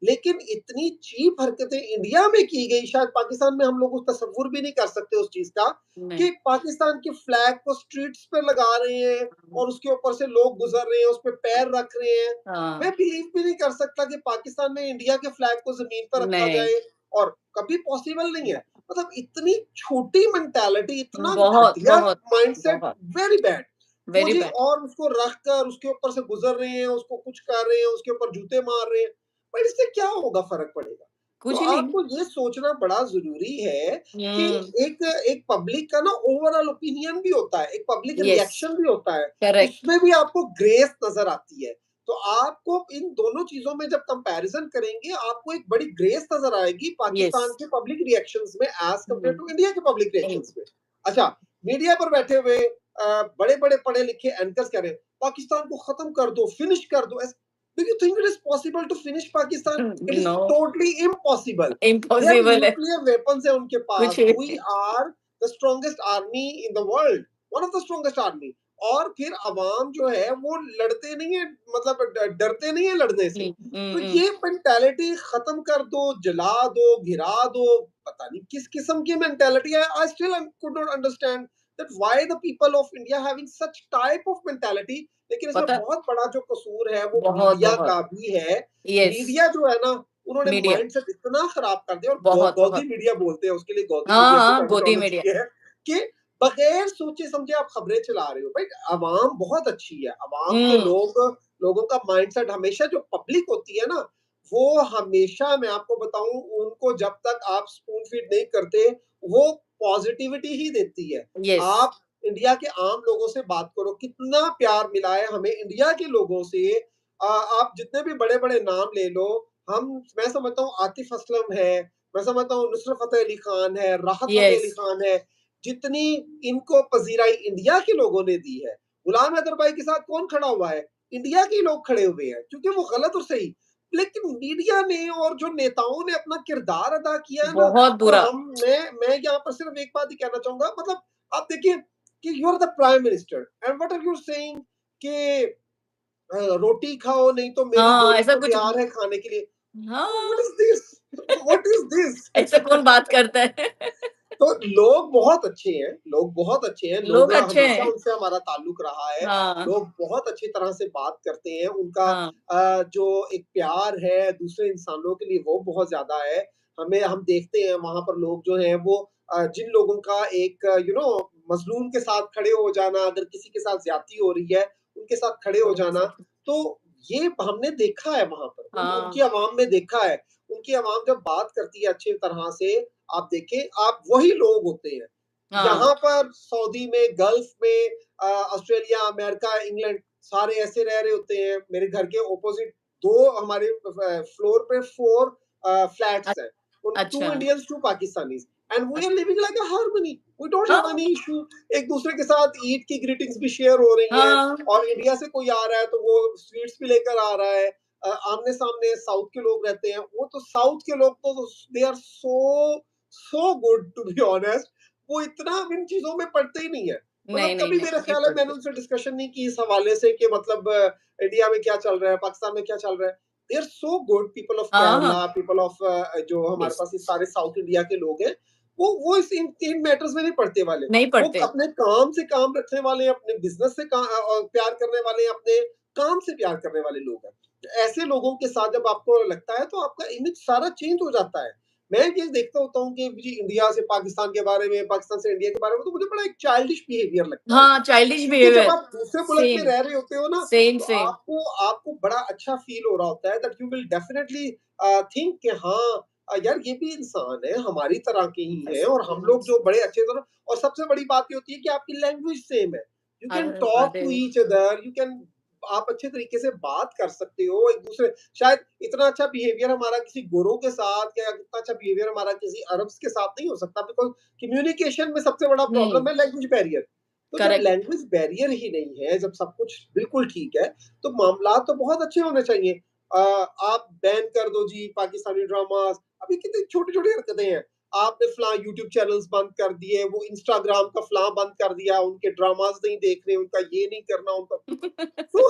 लेकिन इतनी चीप हरकतें इंडिया में की गई शायद पाकिस्तान में हम लोग उस तस्वुर भी नहीं कर सकते उस चीज का नहीं, कि पाकिस्तान के फ्लैग को स्ट्रीट्स पे लगा रहे हैं और उसके ऊपर से लोग गुजर रहे हैं उस पर पैर रख रहे हैं। मैं हाँ, बिलीव भी नहीं कर सकता कि पाकिस्तान में इंडिया के फ्लैग को जमीन पर रखा नहीं, जाए और कभी पॉसिबल नहीं है। मतलब इतनी छोटी मेंटालिटी, इतना बहुत, घटिया बहुत, माइंडसेट, बहुत, वेरी बैड। वो वेरी जी बैड। और उसको रखकर उसके ऊपर से गुजर रहे हैं, उसको कुछ कर रहे हैं, उसके ऊपर जूते मार रहे हैं, पर इससे क्या होगा, फर्क पड़ेगा? तो कुछ नहीं। आपको ये सोचना बड़ा जरूरी है कि हुँ, एक एक पब्लिक का ना ओवरऑल ओपिनियन भी होता है, एक पब्लिक यस, रिएक्शन भी होता है, करेक्ट, उसमें भी आपको ग्रेस नजर आती है। तो आपको इन दोनों चीजों में जब कंपैरिजन करेंगे, आपको एक बड़ी ग्रेस नजर आएगी यस। पाकिस्तान के पब्लिक रिएक्शंस में एज कंपेयर हुँ, टू इंडिया के पब्लिक नहीं, रिएक्शंस में। अच्छा, मीडिया पर बैठे हुए बड़े बड़े पढ़े लिखे एंकर्स कह रहे हैं पाकिस्तान को खत्म कर दो, फिनिश कर दो। Do you think it is possible to finish Pakistan? It is no, totally impossible. There impossible है, न्यूक्लियर वेपन्स है उनके कुछ पास। We are the strongest army in the world, one of the strongest army. और फिर अवाम जो है वो लड़ते नहीं है, मतलब डरते नहीं है लड़ने से। नहीं, तो ये मेंटालिटी खत्म कर दो, जला दो, गिरा दो। पता नहीं किस किस्म की मेंटालिटी है। I still could not understand that why the people of India having such type of mentality। लेकिन इसमें पता बहुत बड़ा जो कसूर है वो बहुत, मीडिया बहुत, का भी है। यस, मीडिया जो है ना, उन्होंने मीडिया, माइंडसेट इतना खराब कर दिया। और बहुत, गौधी बहुत। मीडिया बोलते हैं उसके लिए, गौधी हाँ, मीडिया की हाँ, गोदी मीडिया। टर्मिनोलॉजी है कि बगैर सोचे समझे आप खबरें चला रहे हो। भाई अवाम बहुत अच्छी है, अवाम के हुँ, लोगों का माइंडसेट हमेशा, जो पब्लिक होती है ना, वो हमेशा, मैं आपको बताऊं, उनको जब तक आप स्पून फीड नहीं करते, वो पॉजिटिविटी ही देती है। यस, आप इंडिया के आम लोगों से बात करो, कितना प्यार मिला है हमें इंडिया के लोगों से। आप जितने भी बड़े बड़े नाम ले लो, हम, मैं समझता हूँ आतिफ असलम है, मैं समझता हूँ नुसरत फतेह अली खान है, राहत फतेह यस, अली खान है, जितनी इनको पजीराई इंडिया के लोगों ने दी है। गुलाम हैदर भाई के साथ कौन खड़ा हुआ है? इंडिया के लोग खड़े हुए हैं, क्योंकि वो गलत और सही। लेकिन मीडिया ने और जो नेताओं ने अपना किरदार अदा किया है ना, बहुत और बुरा। मैं यहाँ पर सिर्फ एक बात ही कहना चाहूंगा, मतलब आप देखिए कि you are the prime minister and what are you saying कि रोटी खाओ नहीं तो मेरी हाँ, गोली ऐसा तो कुछ तैयार है खाने के लिए। व्हाट हाँ, इज दिस? व्हाट इज ऐसा दिस? कौन बात करता है? तो लोग बहुत अच्छे हैं, लोग बहुत अच्छे हैं, लोग लोग अच्छे हमेशा हैं। उनसे हमारा ताल्लुक रहा है। हाँ, लोग बहुत अच्छी तरह से बात करते हैं, उनका हाँ, जो एक प्यार है दूसरे इंसानों के लिए वो बहुत ज़्यादा है। हम देखते हैं वहाँ पर लोग जो हैं वो जिन लोगों का एक मज़लूम के साथ खड़े हो जाना, अगर किसी के साथ ज़्यादती हो रही है, उनके साथ खड़े हो जाना, तो ये हमने देखा है वहाँ पर। उनकी हाँ, आवाम में देखा है। उनकी आवाम जब बात करती है अच्छी तरह से, आप देखें, आप वही लोग होते हैं। हाँ, यहाँ पर सऊदी में, गल्फ में, ऑस्ट्रेलिया, अमेरिका, इंग्लैंड, सारे ऐसे रह रहे होते हैं। मेरे घर के ऑपोजिट 2 हमारे फ्लोर पे 4 अ फ्लैट्स हैं। उन 2 अच्छा। Indians, 2 Pakistanis, and we uh, are living like a harmony. We don't have हाँ, एनी इश्यू। एक-दूसरे के साथ ईद की ग्रीटिंग्स भी शेयर हो रही हैं, हाँ, और इंडिया से कोई आ रहा है तो वो स्वीट्स भी लेकर आ रहा है। आमने-सामने साउथ के लोग रहते हैं, वो तो साउथ के लोग तो they are so good to be honest. वो इतना इन चीज़ों में पड़ते ही नहीं है। मतलब नहीं, नहीं, कभी नहीं, मेरा नहीं ख्याल है मैंने पढ़ते। उनसे डिस्कशन नहीं की इस हवाले से कि मतलब इंडिया में क्या चल रहा है, पाकिस्तान में क्या चल रहा है। They are so good people of हाँ, हाँ, केरला, पीपल ऑफ जो हमारे यस, पास ये सारे साउथ इंडिया के लोग हैं, वो इस इन मैटर्स में नहीं पड़ते वाले। नहीं वो पढ़ते। अपने काम से काम रखने वाले हैं, अपने बिज़नेस से प्यार करने वाले हैं, अपने काम से प्यार करने वाले लोग हैं। ऐसे लोगों के साथ जब आपको लगता है तो आपका इमेज सारा चेंज हो जाता है। मैं ये देखता होता हूँ कि जी इंडिया से पाकिस्तान के बारे में, पाकिस्तान से इंडिया के बारे में, तो मुझे बड़ा एक चाइल्डिश बिहेवियर लगता है ये। हाँ, चाइल्डिश क्योंकि जब बिहेवियर, आप दूसरे मुल्क में सेम, रह रहे होते हो ना, सेम, तो सेम। आपको आपको बड़ा अच्छा फील हो रहा होता है, that you will definitely think कि हाँ, यार ये भी इंसान है, हमारी तरह के ही हैं, यस, और हम लोग यस। जो बड़े अच्छे तरह। और सबसे बड़ी बात ये होती है कि आपकी लैंग्वेज सेम है। यू कैन अरे, टॉक अरे! To each other, you can, आप अच्छे तरीके से बात कर सकते हो एक दूसरे। शायद इतना अच्छा बिहेवियर हमारा किसी गोरों के साथ, या इतना अच्छा बिहेवियर हमारा किसी अरब्स के साथ नहीं हो सकता, बिकॉज कम्युनिकेशन में सबसे बड़ा हुँ, प्रॉब्लम है लैंग्वेज बैरियर। तो जब करेक्ट। लैंग्वेज बैरियर ही नहीं है, जब सब कुछ बिल्कुल ठीक है, तो मामला तो बहुत अच्छे होने चाहिए। आप बैन कर दो जी पाकिस्तानी ड्रामास। अभी कितनी छोटी छोटी हरकतें हैं। आपने फलां यूट्यूब चैनल्स बंद कर दिए, वो इंस्टाग्राम का फलां बंद कर दिया, उनके ड्रामास नहीं देखने, उनका ये नहीं करना, उनका। तो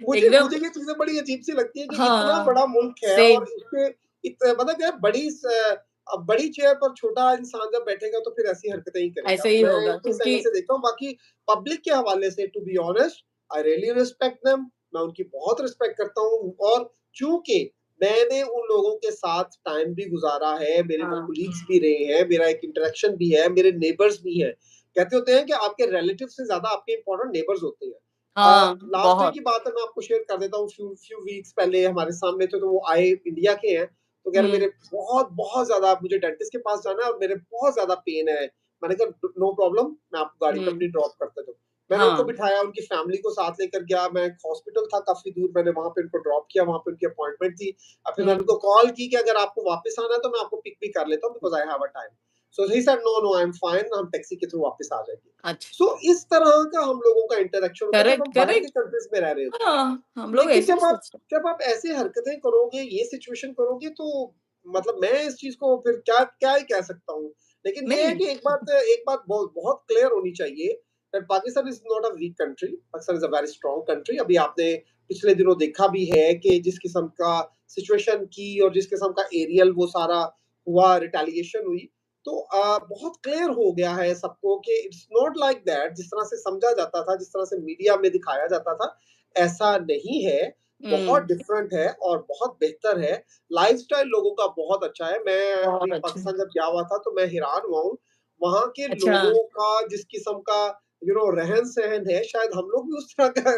मुझे एकदम मुझे ये चीजें बड़ी अजीब सी लगती है कि इतना हाँ, बड़ा मुल्क है, और सेम, इसके मतलब क्या है, बड़ी चेयर पर छोटा इंसान जब बैठेगा तो फिर ऐसी हरकतें ही करेगा। ऐसे ही मैं होगा इस क्योंकि एंगल से देखता हूँ। बाकी पब्लिक के हवाले से, to be honest, I really respect them. मैं उनकी बहुत रिस्पेक्ट करता हूँ, और चूंकि मैंने उन लोगों के साथ टाइम भी गुज़ारा है, मेरे वो हाँ। कलीग्स भी रहे हैं, मेरा एक इंटरेक्शन भी है, मेरे नेबर्स भी हैं। कहते होते हैं कि आपके रिलेटिव से ज़्यादा आपके इम्पोर्टेंट नेबर्स होते हैं। हाँ, लास्ट ईयर बहुत। की बात है, मैं आपको शेयर कर देता हूँ, फ्यू फ्यू वीक्स पहले हमारे सामने थे, तो वो आए, इंडिया के हैं, तो कह रहे हुँ, मेरे बहुत ज़्यादा, मुझे डेंटिस्ट के पास जाना है और मेरे बहुत ज़्यादा पेन है। मैंने कहा नो प्रॉब्लम, मैं आपको गाड़ी पे हुँ, अपनी ड्रॉप करता हूँ। मैंने उनको हाँ, बिठाया, उनकी फैमिली को साथ लेकर गया, मैं हॉस्पिटल था काफ़ी दूर, मैंने वहाँ पे उनको ड्रॉप किया, वहाँ पे उनकी अपॉइंटमेंट थी। फिर मैंने हुँ, उनको कॉल की कि अगर आपको वापस आना है तो मैं आपको पिक भी कर लेता हूँ, because I have a time. So he said no, no I am fine, हम टैक्सी के थ्रू वापस आ जाएँगे। अच्छा, सो इस तरह का हम लोगों का इंटरेक्शन होता है जब करेक्ट, हम बाहर के करेक्ट। कंट्रीज़ में रह रहे होते हैं। हाँ, हम लोग लेकिन ऐसे ही सोचते हैं। जब आप ऐसी हरकतें करोगे, ये सिचुएशन करोगे, तो मतलब मैं इस चीज़ को फिर क्या क्या ही कह सकता हूँ। लेकिन ये है नहीं, कि एक बात बहुत बहुत क्लियर होनी चाहिए, that Pakistan is not a week country, Pakistan is a very strong country. अभी आपने पिछले दिनों देखा भी है कि जिस किस्म का सिचुएशन की और जिस किस्म का एरियल वो सारा हुआ, रिटेलिएशन हुई, तो बहुत क्लियर हो गया है सबको कि इट्स नॉट लाइक दैट, जिस तरह से समझा जाता था, जिस तरह से मीडिया में दिखाया जाता था, ऐसा नहीं है। बहुत हुँ, डिफरेंट है और बहुत बेहतर है। लाइफ़स्टाइल लोगों का बहुत अच्छा है। मैं बहुत अभी अच्छा। पाकिस्तान जब गया हुआ था, तो मैं हैरान हुआ हूँ। वहाँ के अच्छा, लोगों का जिस किस्म का रहन-सहन है, शायद हम लोग भी उस तरह का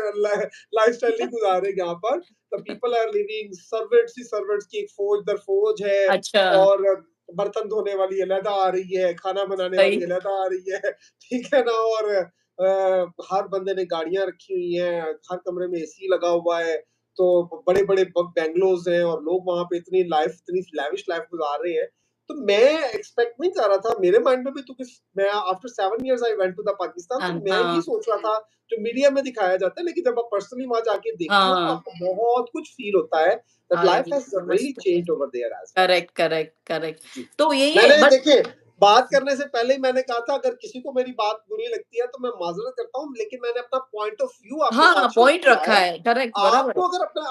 लाइफ़स्टाइल नहीं गुज़ारे यहाँ पर। The people are living, servants ही सर्वेंट्स की एक फ़ौज दर फ़ौज है, अच्छा, और बर्तन धोने वाली अलहदा आ रही है, खाना बनाने वाली सही। अलहदा आ रही है, ठीक है ना? और हर बंदे ने गाड़ियाँ रखी हुई हैं, हर कमरे में एसी लगा हुआ है, तो बड़े-बड़े बंगलोज़ हैं और लोग वहाँ पे इतनी लैविश लाइफ़ गुज़ार रहे हैं। तो मैं एक्सपेक्ट नहीं कर रहा था, मेरे माइंड में भी, तो किस मैं after 7 years I went to the Pakistan, तो मैं यही हाँ, सोच रहा था, जो मीडिया में दिखाया जाता है, लेकिन जब आप पर्सनली वहाँ जाके देखते हो, तो हाँ, आपको बहुत कुछ फ़ील होता है, दैट लाइफ़ अरे! हैज़ रियली मस्त। Changed over there as well. Correct, correct, correct. जी। तो यही है मैंने बट देखिए, बात करने से पहले ही मैंने कहा था, अगर किसी को मेरी बात बुरी लगती है तो मैं माज़रत करता हूँ, लेकिन मैंने अपना पॉइंट ऑफ व्यू आपके हाँ, साथ शेयर पॉइंट किया रखा है। है। करेक्ट, बराबर है।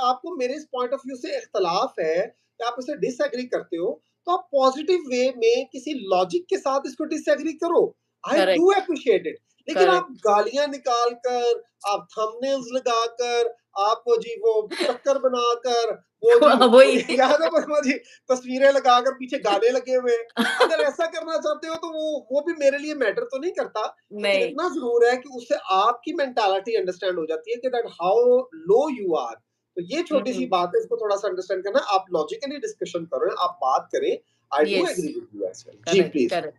आपको मेरे इस पॉइंट ऑफ व्यू से इख्तिलाफ है, या आप इसे डिसएग्री करते हो, तो आप पॉजिटिव वे में किसी लॉजिक के साथ इसको डिसएग्री करो। I do correct, appreciate it. लेकिन आप करेक्ट। गालियाँ निकाल कर, आप थंबनेल्स लगाकर, आप वो जी वो चक्कर बनाकर, वो जी वही। याद है वो जी तस्वीरें लगाकर पीछे गाने लगे हुए हैं। अगर ऐसा करना चाहते हो, तो वो भी मेरे लिए मैटर तो नहीं करता, लेकिन नहीं। इतना ज़रूर है कि उससे आपकी मेंटालिटी अंडरस्टैंड हो जाती है कि that how low you are. तो ये छोटी-सी हुँ, बात है, इसको थोड़ा-सा अंडरस्टैंड करना। आप लॉजिकली डिस्कशन करें, आप बात करें। I do yes. Agree with you as well. जी, करेक्ट, प्लीज़। करेक्ट।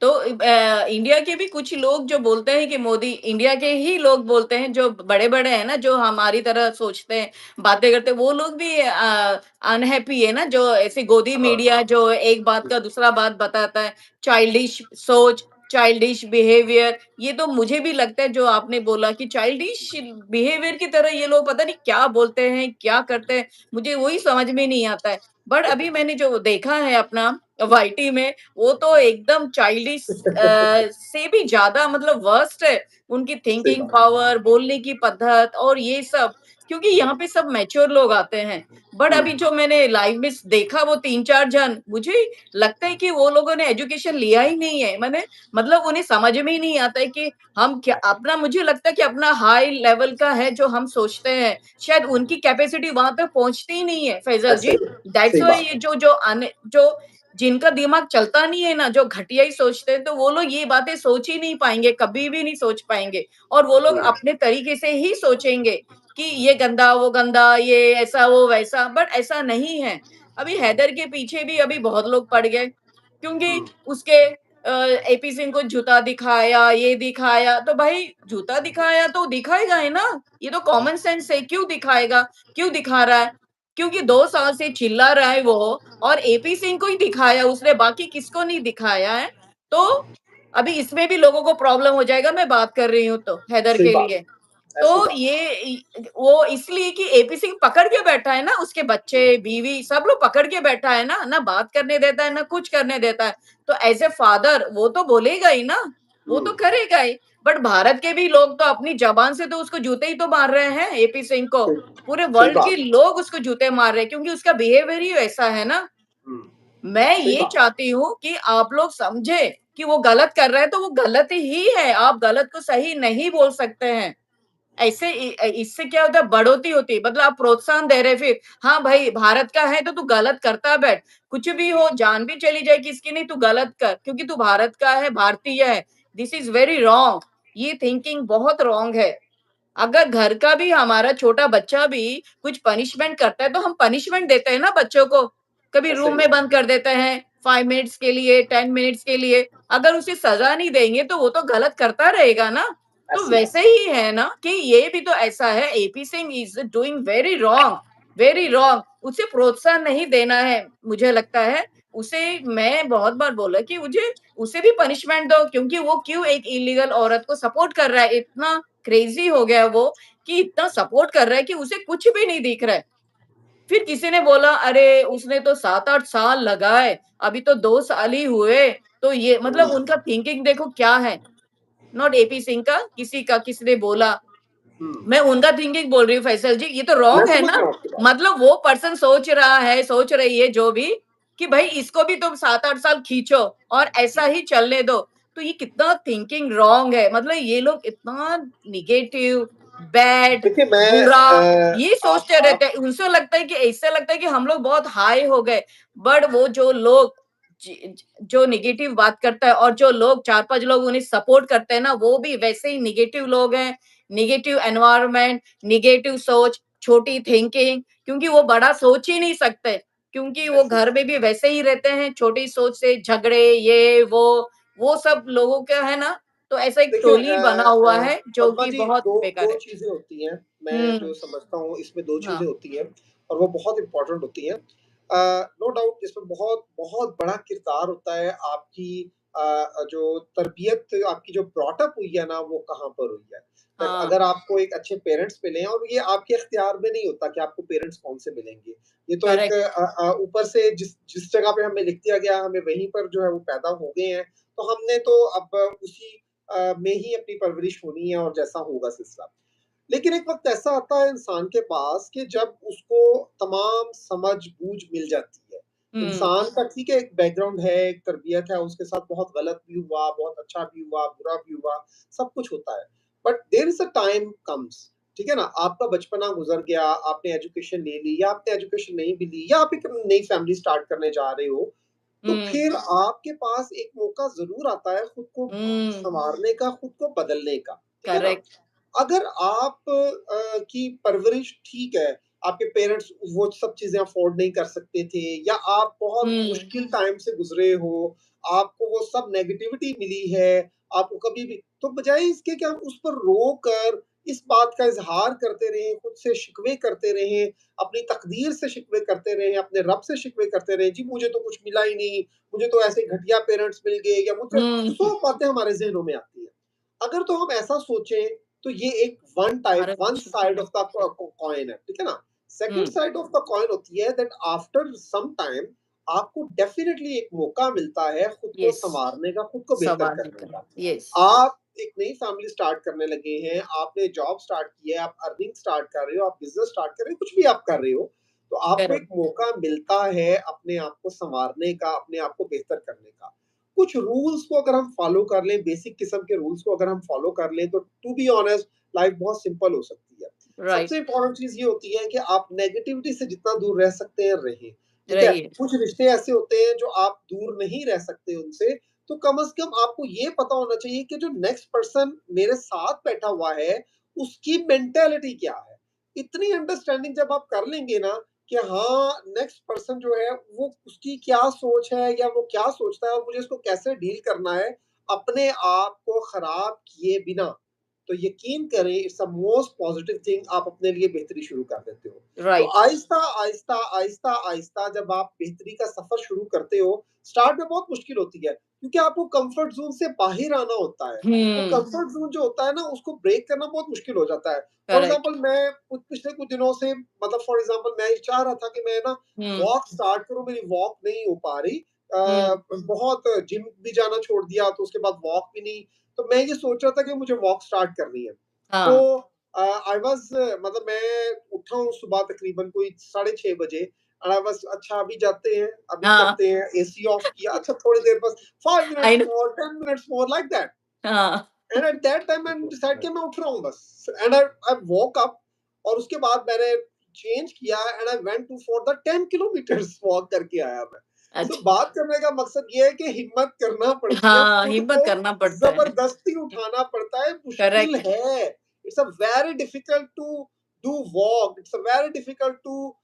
तो इंडिया के भी कुछ लोग जो बोलते हैं कि मोदी इंडिया के ही लोग बोलते हैं जो बड़े-बड़े हैं ना, जो हमारी तरह सोचते हैं, बातें करते हैं, वो लोग भी अनहैप्पी है ना, जो ऐसे गोदी हाँ, मीडिया जो एक बात हुँ, का दूसरा बात बताता है, चाइल्डिश सोच, चाइल्डिश बिहेवियर, ये तो मुझे भी लगता है जो आपने बोला कि चाइल्डिश बिहेवियर की तरह ये लोग पता नहीं क्या बोलते हैं, क्या करते हैं, मुझे वही समझ में नहीं आता है। बट अभी मैंने जो देखा है अपना वाईटी में वो तो एकदम चाइल्डिश से भी ज़्यादा मतलब वर्स्ट है, उनकी सही थिंकिंग बात। पावर, बोलने की पद्धत और ये सब, क्योंकि यहाँ पे सब मैच्योर लोग आते हैं। बट हुँ, अभी जो मैंने लाइव में देखा वो 3-4 जन, मुझे लगता है कि वो लोगों ने एजुकेशन लिया ही नहीं है। मैंने मतलब उन्हें समझ में ही नहीं आता है कि हम क्या अपना मुझे लगता है कि अपना हाई लेवल का है जो हम सोचते हैं, शायद उनकी कैपेसिटी वहाँ तक पहुँचती ही नहीं है, फैज़ल ऐसा जी। ही है। दैट्स सही व्हाई बात ये है। जो जिनका दिमाग चलता नहीं है ना, जो घटिया ही सोचते हैं, तो वो लोग ये बातें सोच ही नहीं पाएँगे, कभी भी नहीं सोच पाएँगे और वो लोग हुँ, अपने तरीके से ही सोचेंगे कि ये गंदा, वो गंदा, ये ऐसा, वो वैसा, बट ऐसा नहीं है। अभी हैदर के पीछे भी अभी बहुत लोग पड़ गए, क्योंकि हुँ, उसके एपी सिंह को जूता दिखाया, ये दिखाया, तो भाई जूता दिखाया तो दिखाएगा ही ना, ये तो कॉमन सेंस है, क्यों दिखाएगा? क्यों दिखा रहा है? क्योंकि 2 साल से चिल्ला रहा है वो और एपी सिंह को ही दिखाया उसने, बाकी किसको नहीं दिखाया है। तो अभी इसमें भी लोगों को प्रॉब्लम हो जाएगा, मैं बात कर रही हूँ तो हैदर सही के बात लिए। है। ऐसी तो बात ये वो इसलिए कि एपी सिंह पकड़ के बैठा है ना, उसके है। बच्चे, बीवी सब लोग पकड़ के बैठा है ना बात करने देता है, ना कुछ करने देता है। तो एज़ अ फादर वो तो बोलेगा ही ना, वो हुँ, तो करेगा ही। बट भारत के भी लोग तो अपनी ज़बान से तो उसको जूते ही तो मार रहे हैं एपी सिंह को। सही पूरे सही वर्ल्ड के बात है। लोग उसको जूते मार रहे हैं क्योंकि उसका बिहेवियर ही वैसा है ना। हुँ, मैं सही ये बात है। चाहती हूँ कि आप लोग समझे कि वो गलत कर रहा है तो वो गलत ही है, आप गलत को सही नहीं बोल सकते हैं। ऐसे इससे क्या होता है, बढ़ोतरी होती है, मतलब आप प्रोत्साहन दे रहे फिर, हाँ भाई भारत का है तो तू गलत करता बैठ, कुछ भी हो, जान भी चली जाए किसकी, नहीं तू गलत कर क्योंकि तू भारत का है, भारतीय है। दिस इज वेरी रॉन्ग, ये थिंकिंग बहुत रॉन्ग है। अगर घर का भी हमारा छोटा बच्चा भी कुछ पनिशमेंट करता है तो हम पनिशमेंट देते हैं ना बच्चों को, कभी ऐसे रूम ही में बंद कर देते हैं 5 मिनट्स के लिए, 10 मिनट्स के लिए। अगर उसे सजा नहीं देंगे तो वो तो गलत करता रहेगा ना। तो ऐसे ही वैसे ही है ना कि ये भी तो ऐसा है, AP Singh is doing very wrong, very wrong. उसे प्रोत्साहन नहीं देना है, मुझे लगता है। उसे मैं बहुत बार बोला कि मुझे उसे भी पनिशमेंट दो, क्योंकि वो क्यों एक इलीगल औरत को सपोर्ट कर रहा है, इतना क्रेजी हो गया वो कि इतना सपोर्ट कर रहा है कि उसे कुछ भी नहीं दिख रहा है। फिर किसी ने बोला अरे उसने तो 7-8 साल लगाए, अभी तो 2 साल ही हुए, तो ये मतलब हम्म, उनका थिंकिंग देखो क्या है। नॉट एपी सिंह का, किसी ने बोला, हम्म, मैं उनका थिंकिंग बोल रही हूँ फैसल जी, ये तो मैं रॉन्ग है समझ ना। रहा हूँ आपकी बात। मतलब वो पर्सन सोच रहा है, सोच रही है जो भी, कि भाई इसको भी तुम 7-8 साल खींचो और ऐसा ही चलने दो। तो ये कितना थिंकिंग रॉन्ग है, मतलब ये लोग इतना निगेटिव, बैड, देखिए मैं बुरा ये सोचते आप रहते हैं। उनसे लगता है कि ऐसा लगता है कि हम लोग बहुत हाई हो गए। बट वो जो लोग जो निगेटिव बात करता है और जो लोग 4-5 लोग उन्हें सपोर्ट करते हैं ना, वो भी वैसे ही निगेटिव लोग हैं। निगेटिव एनवायरनमेंट, निगेटिव सोच, छोटी थिंकिंग, क्योंकि वो बड़ा सोच ही नहीं सकते, क्योंकि वो ऐसे ही घर में भी वैसे ही रहते हैं, छोटी सोच से झगड़े, ये वो सब लोगों का है ना। तो ऐसा एक देखिए टोली बना हुआ है जो पद्मा कि जी, बहुत दो बेकार दो है। चीजें होती हैं, मैं जो हम्म। समझता हूँ इसमें दो चीजें हाँ। होती हैं और वो बहुत इंपॉर्टेंट होती हैं। नो डाउट इसमें बहुत बहुत बड़ा किरदार होता है आपकी जो तरबियत, आपकी जो ब्रॉटअप हुई है ना, वो कहाँ पर हुई है। लाइक हाँ। अगर आपको एक अच्छे पेरेंट्स मिले, और ये आपके इख्तियार में नहीं होता कि आपको पेरेंट्स कौन से मिलेंगे, ये तो एक करेक्ट। ऊपर से जिस जिस जगह पे हमें लिख दिया गया, हमें वहीं पर जो है वो पैदा हो गए हैं, तो हमने तो अब उसी में ही अपनी परवरिश होनी है और जैसा होगा सिलसिला। लेकिन एक वक्त ऐसा आता है इंसान के पास कि जब उसको तमाम समझ बूझ मिल जाती है। हम्म। इंसान का ठीक है, एक बैकग्राउंड है, एक तरबियत है, उसके साथ बहुत गलत भी हुआ, बहुत अच्छा भी हुआ, बुरा भी हुआ, सब कुछ होता है। But there is a time comes, ठीक है ना, आपका बचपना गुजर गया, आपने एजुकेशन ले ली या आपने एजुकेशन नहीं भी ली, या आप एक नई फैमिली स्टार्ट करने जा रहे हो, तो हम्म। फिर आपके पास एक मौका ज़रूर आता है खुद को हम्म। सँवारने का, खुद को बदलने का, ठीक है ना? करेक्ट। अगर आप की परवरिश ठीक है, आपके पेरेंट्स वो सब चीज़ें अफ़ोर्ड नहीं कर सकते थे, या आप बहुत हम्म। मुश्किल टाइम से गुज़रे हो, आपको वो सब नेगेटिविटी मिली है, आपको कभी भी, तो बजाए इसके कि हम उस पर रो कर इस बात का इज़हार करते रहें, खुद से शिकवे करते रहें, अपनी तकदीर से शिकवे करते रहें, अपने रब से शिकवे करते रहें, जी मुझे तो कुछ मिला ही नहीं, मुझे तो ऐसे घटिया पेरेंट्स मिल गए, या मुझसे हम्म। 100 बातें हमारे ज़हनों में आती हैं। अगर तो हम ऐसा सोचें, तो ये एक अरे वन साइड शुक्रिया। ऑफ द कॉइन है, ठीक है ना? Second hmm. Side of the coin होती है दैट आफ्टर सम टाइम आपको डेफिनिटली एक मौका मिलता है खुद को यस। सँवारने का, खुद को बेहतर सवाल करने निकल। का। यस। आप एक नई फैमिली स्टार्ट करने लगे हैं, आपने जॉब स्टार्ट की है, आप अर्निंग स्टार्ट कर रहे हो, आप बिज़नेस स्टार्ट कर रहे हो, कुछ भी आप कर रहे हो, तो आपको एक करेक्ट। मौका मिलता है अपने आप को सँवारने का, अपने आप को बेहतर करने का। कुछ रूल्स को अगर हम फॉलो कर लें, बेसिक किस्म के रूल्स को अगर हम फॉलो कर लें, तो टू बी ऑनेस्ट लाइफ बहुत सिंपल हो सकती है। राइट। सबसे इम्पोर्टेंट चीज़ ये होती है कि आप नेगेटिविटी से जितना दूर रह सकते हैं, रहें, ठीक है? रहिए। कुछ रिश्ते ऐसे होते हैं जो आप दूर नहीं रह सकते उनसे, तो कम से कम आपको ये पता होना चाहिए कि जो नेक्स्ट पर्सन मेरे साथ बैठा हुआ है, उसकी मेंटालिटी क्या है। इतनी अंडरस्टैंडिंग जब आप कर लेंगे ना कि हाँ, नेक्स्ट पर्सन जो है वो उसकी क्या सोच है या वो क्या सोचता है और मुझे इसको कैसे डील करना है, अपने आप को खराब किए बिना, तो यकीन करें it's a most positive thing, आप अपने लिए बेहतरी शुरू कर देते हो। तो राइट। आहिस्ता, आहिस्ता, आहिस्ता, आहिस्ता जब आप बेहतरी का सफ़र शुरू करते हो, स्टार्ट में बहुत मुश्किल होती है, क्योंकि आपको कम्फर्ट ज़ोन से बाहर आना होता है। वो हम्म। कम्फर्ट ज़ोन जो होता है ना, उसको ब्रेक करना बहुत मुश्किल हो जाता है। For correct. एग्ज़ाम्पल मैं कुछ पिछले कुछ दिनों से, मतलब फॉर एग्ज़ाम्पल मैं चाह रहा था कि मैं ना हम्म। वॉक स्टार्ट करूँ, मेरी वॉक नहीं हो पा रही। हम्म। बहुत जिम भी जाना छोड़ दिया, तो उसके बाद वॉक भी नहीं। तो मैं ये सोच रहा था कि मुझे वॉक स्टार्ट करनी है। तो हाँ। आई वाज़, मतलब मैं उठा हूँ सुबह तकरीबन कोई 6:30 बजे, एंड आई वाज़, अच्छा अभी जाते हैं, अभी हाँ। करते हैं, एसी ऑफ किया, अच्छा थोड़ी देर बस 5 I minutes no. More, 10 minutes more, like that. हाँ। एंड एट दैट टाइम मैंने डिसाइड किया मैं उठ रहा हूँ बस, and I I walk up, और उसके बाद मैंने चेंज किया and I went to for the 10 kilometres walk करके आया मैं। सो अच्छा। बात करने का मकसद ये है कि हिम्मत करना पड़ती है, हाँ, खुद हिम्मत को करना पड़ता है। जबरदस्ती उठाना पड़ता है, मुश्किल करेक्ट, है। It's a very difficult to do walk, it's a very difficult to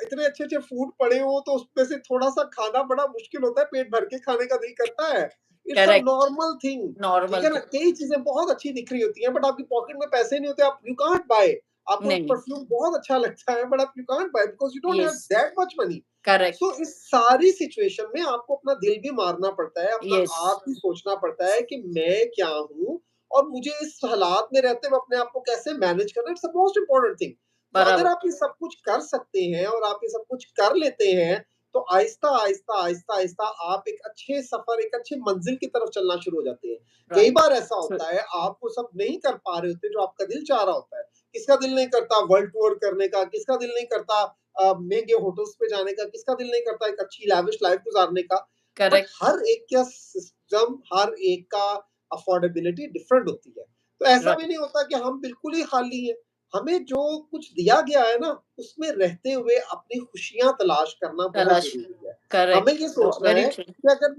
इतने अच्छे अच्छे फूड पड़े हो तो उसमें से थोड़ा सा खाना बड़ा मुश्किल होता है, पेट भर के खाने का दिल करता है। It's a correct, normal thing. ठीक नॉर्मल है ना, थिंग। कई चीजें बहुत अच्छी दिख रही होती हैं बट आपकी पॉकेट में पैसे नहीं होते, आप यू कांट बाय। आपको नहीं, परफ्यूम बहुत अच्छा लगता है बट आप you can't buy because you don't have yes, that much money. So correct, इस सारी सिचुएशन में आपको अपना दिल भी मारना पड़ता है, अपना यस, आप भी सोचना पड़ता है कि मैं क्या हूँ और मुझे इस हालात में रहते हुए अपने आप को कैसे मैनेज करना। It's the most important thing. तो अगर बराबर, आप ये सब कुछ कर सकते हैं और आप ये सब कुछ कर लेते हैं, तो आहिस्ता आहिस्ता आहिस्ता आहिस्ता आप एक अच्छे सफर, एक अच्छी मंजिल की तरफ चलना शुरू हो जाते हैं। कई राइट, बार ऐसा ट्रू, होता है आप वो सब नहीं कर पा रहे होते जो आपका दिल चाह रहा होता है। किसका दिल नहीं करता वर्ल्ड टूर करने का, किसका दिल नहीं करता महंगे होटल्स पे जाने का, किसका दिल नहीं करता एक अच्छी लैविश लाइफ गुजारने का। बट करेक्ट, हर एक का सिस्टम, हर एक का अफोर्डेबिलिटी डिफरेंट होती है। तो ऐसा भी राइट, नहीं होता कि हम बिल्कुल ही खाली हैं। हमें जो कुछ दिया गया है ना, उसमें रहते हुए अपनी खुशियाँ तलाश करना बहुत तलाश, ज़रूरी है। हमें करेक्ट, ये सोचना वेरी है ट्रू, कि अगर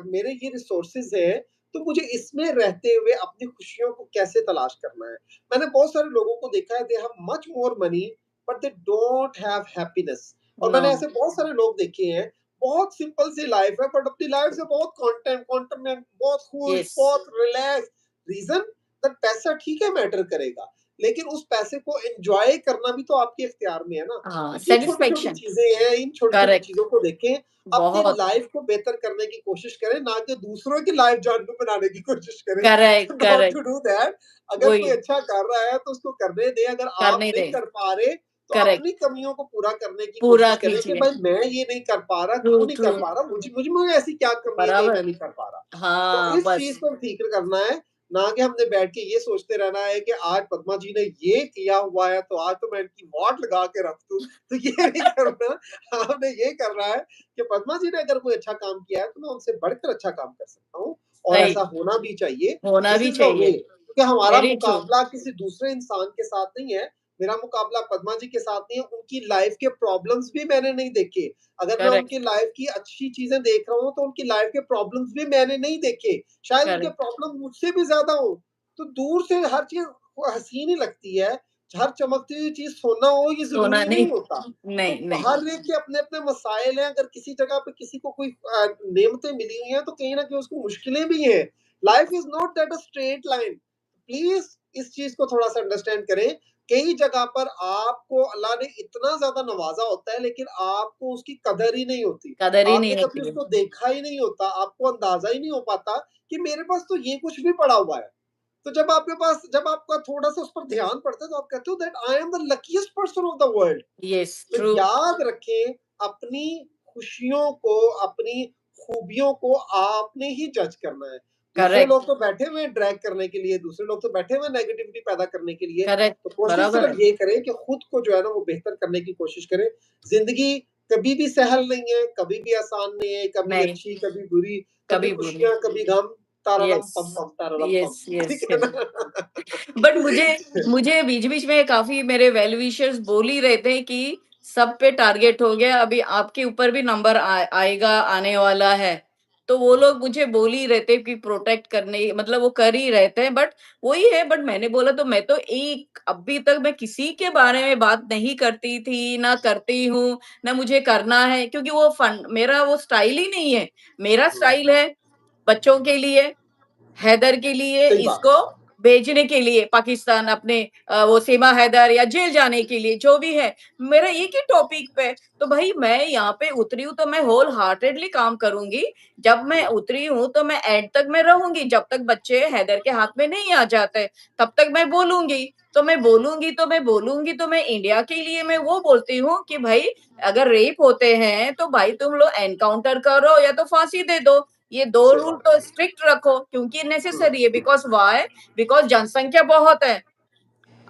मेरे ये रिसोर्सेज़ हैं, तो मुझे इसमें रहते हुए अपनी खुशियों को कैसे तलाश करना है। मैंने बहुत सारे लोगों को देखा है, they have much more money but they don't have happiness. और नो, मैंने ऐसे बहुत सारे लोग देखे हैं, बहुत सिंपल सी लाइफ है बट अपनी लाइफ से बहुत कंटेंट, बहुत खुश, यस, बहुत रिलैक्स। रीज़न दैट पैसा ठीक है मैटर करेगा, लेकिन उस पैसे को एन्जॉय करना भी तो आपके इख्तियार में है ना। हाँ, ये छोटी-छोटी सैटिस्फैक्शन, चीज़ें हैं, इन छोटी-छोटी करेक्ट, चीज़ों को देखें, अपनी बहुत, लाइफ को बेहतर करने की कोशिश करें, ना कि दूसरों की लाइफ जहन्नुम बनाने की कोशिश करें। Correct, not to correct, do that. अगर कोई वही, अच्छा कर रहा है तो उसको करने दें, अगर आप करने नहीं दें, कर पा रहे तो करेक्ट, अपनी कमियों को पूरा करने की पूरा कोशिश करें कि कीजिए, भाई मैं ये नहीं कर पा रहा, ट्रू, क्यों नहीं ट्रू, कर पा रहा, मुझ मुझ में ऐसी क्या कमी है कि बराबर, मैं नहीं कर पा रहा। तो हाँ, इस चीज़ बस, को ठीक करना है, ना कि हमने बैठ के ये सोचते रहना है कि आज पद्मा जी ने ये किया हुआ है तो आज तो मैं इनकी वाट लगा के रख दूँ। तो ये नहीं करना। आपने ये करना है कि पद्मा जी ने अगर कोई अच्छा काम किया है तो मैं उनसे बढ़कर अच्छा काम कर सकता हूँ, और सही, ऐसा होना भी चाहिए। होना दिस भी इज़ द वे, चाहिए, क्योंकि हमारा वेरी ट्रू, मुकाबला किसी दूसरे इंसान के साथ नहीं है। मेरा मुकाबला पद्मा जी के साथ नहीं है, उनकी लाइफ़ के प्रॉब्लम्स भी मैंने नहीं देखे। अगर मैं करेक्ट, उनकी लाइफ़ की अच्छी चीज़ें देख रहा हूँ, तो उनकी लाइफ़ के प्रॉब्लम्स भी मैंने नहीं देखे। शायद उनके करेक्ट, प्रॉब्लम मुझसे भी ज़्यादा हो। तो दूर से हर चीज़ वो हसीन ही लगती है। हर चमकती हुई चीज़ सोना हो ये सोना ज़रूरी नहीं, नहीं होता। तो नहीं, नहीं, हर एक के अपने-अपने मसाइल हैं, अगर किसी जगह पे किसी को कोई नेमतें मिली हुई हैं, तो कहीं न कहीं उसको मुश्किलें भी हैं। Life is not that a straight line. Please इस चीज़ को थोड़ा-सा अंडरस्टैंड करें। कई जगह पर आपको अल्लाह ने इतना ज़्यादा नवाज़ा होता है, लेकिन आपको उसकी कदर ही नहीं होती। कदर ही आपने नहीं कभी होती है, उसको देखा ही नहीं होता, आपको अंदाज़ा ही नहीं हो पाता कि मेरे पास तो ये कुछ भी पड़ा हुआ है। तो जब आपका थोड़ा-सा उस पर ध्यान पड़ता है, तो आप कहते हो that I am the luckiest person of the world. Yes, तो ट्रू, याद रखें, अपनी खुशियों को, अपनी खूबियों को आपने ही जज करना है। दूसरे करेक्ट, लोग तो बैठे हुए हैं ड्रैग करने के लिए, दूसरे लोग तो बैठे हुए हैं नेगेटिविटी पैदा करने के लिए। करेक्ट, तो कोशिश बराबर सिर्फ है, ये करें कि खुद को जो है ना वो बेहतर करने की कोशिश करें। ज़िंदगी कभी भी सहल नहीं है, कभी भी आसान नहीं है, कभी नहीं, अच्छी, कभी बुरी, कभी कभी बुरी, खुशियाँ, कभी गम, तारारम यस, पम पम, तारारम पम। यस, यस, ठीक है यस। ना? बट मुझे मुझे बीच-बीच में काफ़ी मेरे वेल विशर्स बोल ही रहे थे कि सब पे टारगेट हो गया, अभी आपके ऊपर भी नंबर आएगा, आने वाला है। तो वो लोग मुझे बोल ही रहे थे कि प्रोटेक्ट करने मतलब वो कर ही रहे थे बट वही है बट मैंने बोला तो मैं तो एक अभी तक मैं किसी के बारे में बात नहीं करती थी, ना करती हूँ, ना मुझे करना है क्योंकि वो फन मेरा वो स्टाइल ही नहीं है। मेरा हुँ, स्टाइल है बच्चों के लिए हैदर के लिए सही बात इसको है। भेजने के लिए पाकिस्तान अपने वो सीमा हैदर या जेल जाने के लिए जो भी है, मेरा एक ही टॉपिक पे तो भाई मैं यहाँ पे उतरी हूँ तो मैं होल हार्टेडली काम करूँगी। जब मैं हुँ, उतरी हूँ तो मैं एंड तक मैं रहूँगी, जब तक बच्चे हैदर के हाथ में नहीं आ जाते, तब तक मैं बोलूँगी। तो मैं इंडिया के लिए मैं वो बोलती हूँ कि भाई अगर रेप होते हैं तो भाई तुम लोग एनकाउंटर करो या तो फांसी दे दो। ये 2 सही रूल बात तो है। स्ट्रिक्ट रखो क्योंकि हुँ, नेसेसरी है बिकॉज़ व्हाई? बिकॉज़ जनसंख्या बहुत है।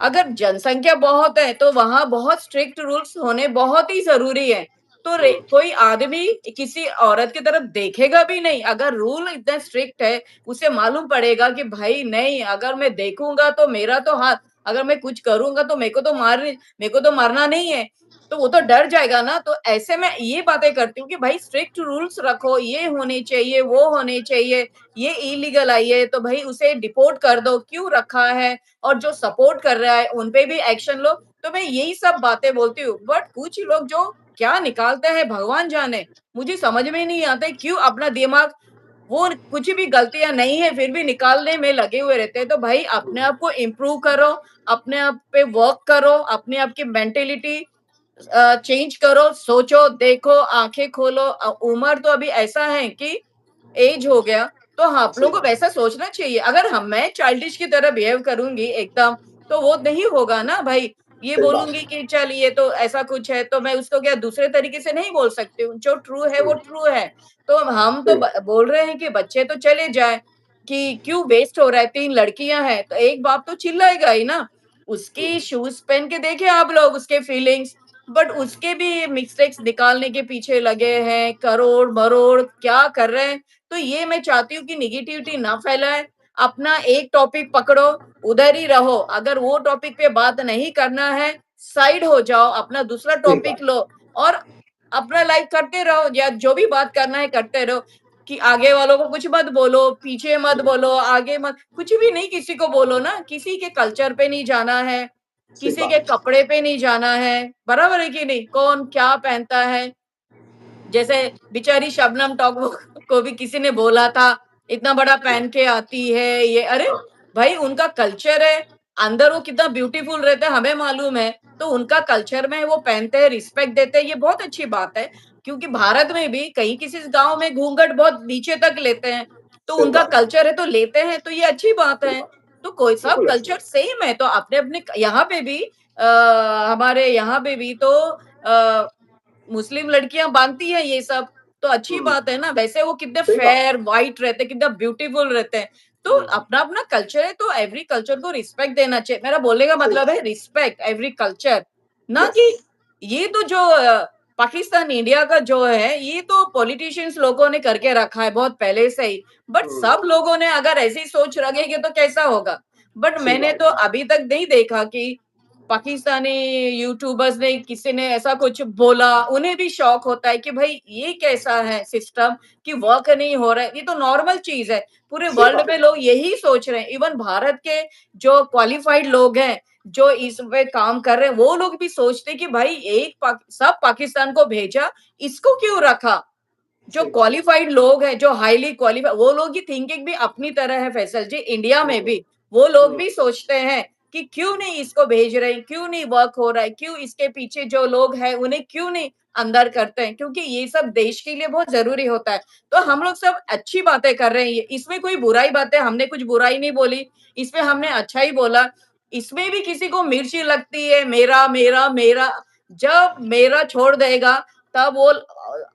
अगर जनसंख्या बहुत है तो वहाँ बहुत स्ट्रिक्ट रूल्स होने बहुत ही ज़रूरी है। तो तो कोई आदमी किसी औरत की तरफ देखेगा भी नहीं। अगर रूल इतना स्ट्रिक्ट है, उसे मालूम पड़ेगा कि भाई नहीं, अगर मैं देखूंगा तो मेरा तो हाथ, अगर मैं कुछ करूंगा तो मेरे को तो मारना नहीं है, तो वो तो डर जाएगा ना। तो ऐसे में ये बातें करती हूँ कि भाई स्ट्रिक्ट रूल्स रखो, ये होने चाहिए, वो होने चाहिए। ये इलीगल आई है तो भाई उसे डिपोर्ट कर दो, क्यों रखा है, और जो सपोर्ट कर रहा है उन पे भी एक्शन लो। तो मैं यही सब बातें बोलती हूँ। बट कुछ लोग जो क्या निकालते हैं भगवान जाने, मुझे समझ में नहीं आता है क्यों अपना दिमाग, वो कुछ भी गलतियां नहीं है फिर भी निकालने में लगे हुए रहते हैं। तो भाई अपने आप को इम्प्रूव करो, अपने आप पे वर्क करो, अपने आप की मेंटेलिटी चेंज करो, सोचो, देखो, आंखें खोलो। उम्र तो अभी ऐसा है कि एज हो गया, तो हाँ, आप सही लोगों को बात वैसा सोचना चाहिए। अगर मैं चाइल्डिश की तरह बिहेव करूंगी एकदम, तो वो नहीं होगा ना भाई। ये सही बात बोलूंगी कि चल ये तो ऐसा कुछ है, तो मैं उसको क्या दूसरे तरीके से नहीं बोल सकती हूँ। जो ट्रू है वो ट्रू है। तो हम तो सही बोल रहे हैं कि बच्चे तो चले जाए, कि क्यों वेस्ट हो रहा है, 3 लड़कियां हैं तो एक बाप तो चिल्लाएगा ही ना। उसकी शूज पहन के देखे आप लोग उसके फीलिंग्स। बट उसके भी मिस्टेक्स निकालने के पीछे लगे हैं, करोड़ मरोड़ क्या कर रहे हैं। तो ये मैं चाहती हूँ कि निगेटिविटी ना फैलाए, अपना एक टॉपिक पकड़ो, उधर ही रहो। अगर वो टॉपिक पे बात नहीं करना है, साइड हो जाओ, अपना दूसरा सही टॉपिक बात लो और अपना लाइफ करते रहो, या जो भी बात करना है करते रहो। कि आगे वालों को कुछ मत बोलो, पीछे मत बोलो, आगे मत, कुछ भी नहीं किसी को बोलो ना। किसी के कल्चर पे नहीं जाना है, सही किसी के बात कपड़े पे नहीं जाना है, बराबर है कि नहीं? कौन क्या पहनता है, जैसे बेचारी शबनम टॉप को भी किसी ने बोला था, इतना बड़ा पहन के आती है ये। अरे भाई, उनका कल्चर है, अंदर वो कितना ब्यूटीफुल रहता है हमें मालूम है। तो उनका कल्चर में वो पहनते हैं, रिस्पेक्ट देते हैं, ये बहुत अच्छी बात है। क्योंकि भारत में भी कहीं किसी गांव में घूंघट बहुत नीचे तक लेते हैं, तो सही उनका बात कल्चर है तो लेते हैं, तो ये अच्छी बात सही है। बात तो कोई सब बिल्कुल अच्छी कल्चर बात सेम है, तो अपने अपने यहाँ पे भी हमारे यहाँ पे भी तो मुस्लिम लड़कियां बांधती हैं ये सब, तो अच्छी हम्म, बात है ना। वैसे वो कितने सही बात फेयर व्हाइट रहते हैं, कितना ब्यूटीफुल रहते हैं। तो अपना अपना कल्चर है, तो एवरी कल्चर को रिस्पेक्ट देना चाहिए। मेरा बोलने का सही मतलब बात है रिस्पेक्ट एवरी कल्चर, ना यस कि ये तो जो पाकिस्तान इंडिया का जो है, ये तो पॉलिटिशियंस लोगों ने करके रखा है बहुत पहले से ही। बट हम्म, सब लोगों ने अगर ऐसी सोच रखेंगे तो कैसा होगा। बट सही मैंने बात तो अभी तक नहीं देखा कि पाकिस्तानी यूट्यूबर्स ने किसी ने ऐसा कुछ बोला। उन्हें भी शौक होता है कि भाई ये कैसा है सिस्टम कि वर्क नहीं हो रहा है, ये तो नॉर्मल चीज है। पूरे सही वर्ल्ड बात में लोग यही सोच रहे हैं। इवन भारत के जो क्वालिफाइड लोग हैं, जो इस पे काम कर रहे हैं, वो लोग भी सोचते हैं कि भाई सब पाकिस्तान को भेजा, इसको क्यों रखा। जो सही बात क्वालिफाइड लोग हैं, जो हाईली क्वालिफाइड, वो लोग की थिंकिंग भी अपनी तरह है फैसल जी। इंडिया में हम्म, भी वो लोग हम्म, भी सोचते हैं कि क्यों नहीं इसको भेज रहे हैं, क्यों नहीं वर्क हो रहा है, क्यों इसके पीछे जो लोग हैं उन्हें क्यों नहीं अंदर करते हैं, क्योंकि ये सब देश के लिए बहुत जरूरी होता है। तो हम लोग सब अच्छी बातें कर रहे हैं, इसमें कोई बुराई बात है, हमने कुछ बुराई नहीं बोली, इसमें हमने अच्छा ही बोला। इसमें भी किसी को मिर्ची लगती है, मेरा मेरा मेरा, जब मेरा छोड़ देगा तब वो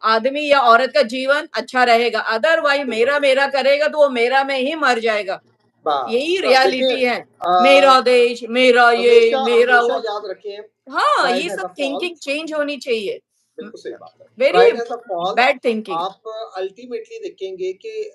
आदमी या औरत का जीवन अच्छा रहेगा। अदरवाइज सही मेरा बात मेरा करेगा तो वो मेरा में ही मर जाएगा। यही बस बस देखिए रियलिटी है। मेरा देश, मेरा ये, हमेशा मेरा हमेशा वो। याद रखें हाँ, ये प्राइड हैज सब अ फॉल थिंकिंग चेंज होनी चाहिए। बिल्कुल सही बात है very pride has a fall bad thinking. आप अल्टीमेटली देखेंगे कि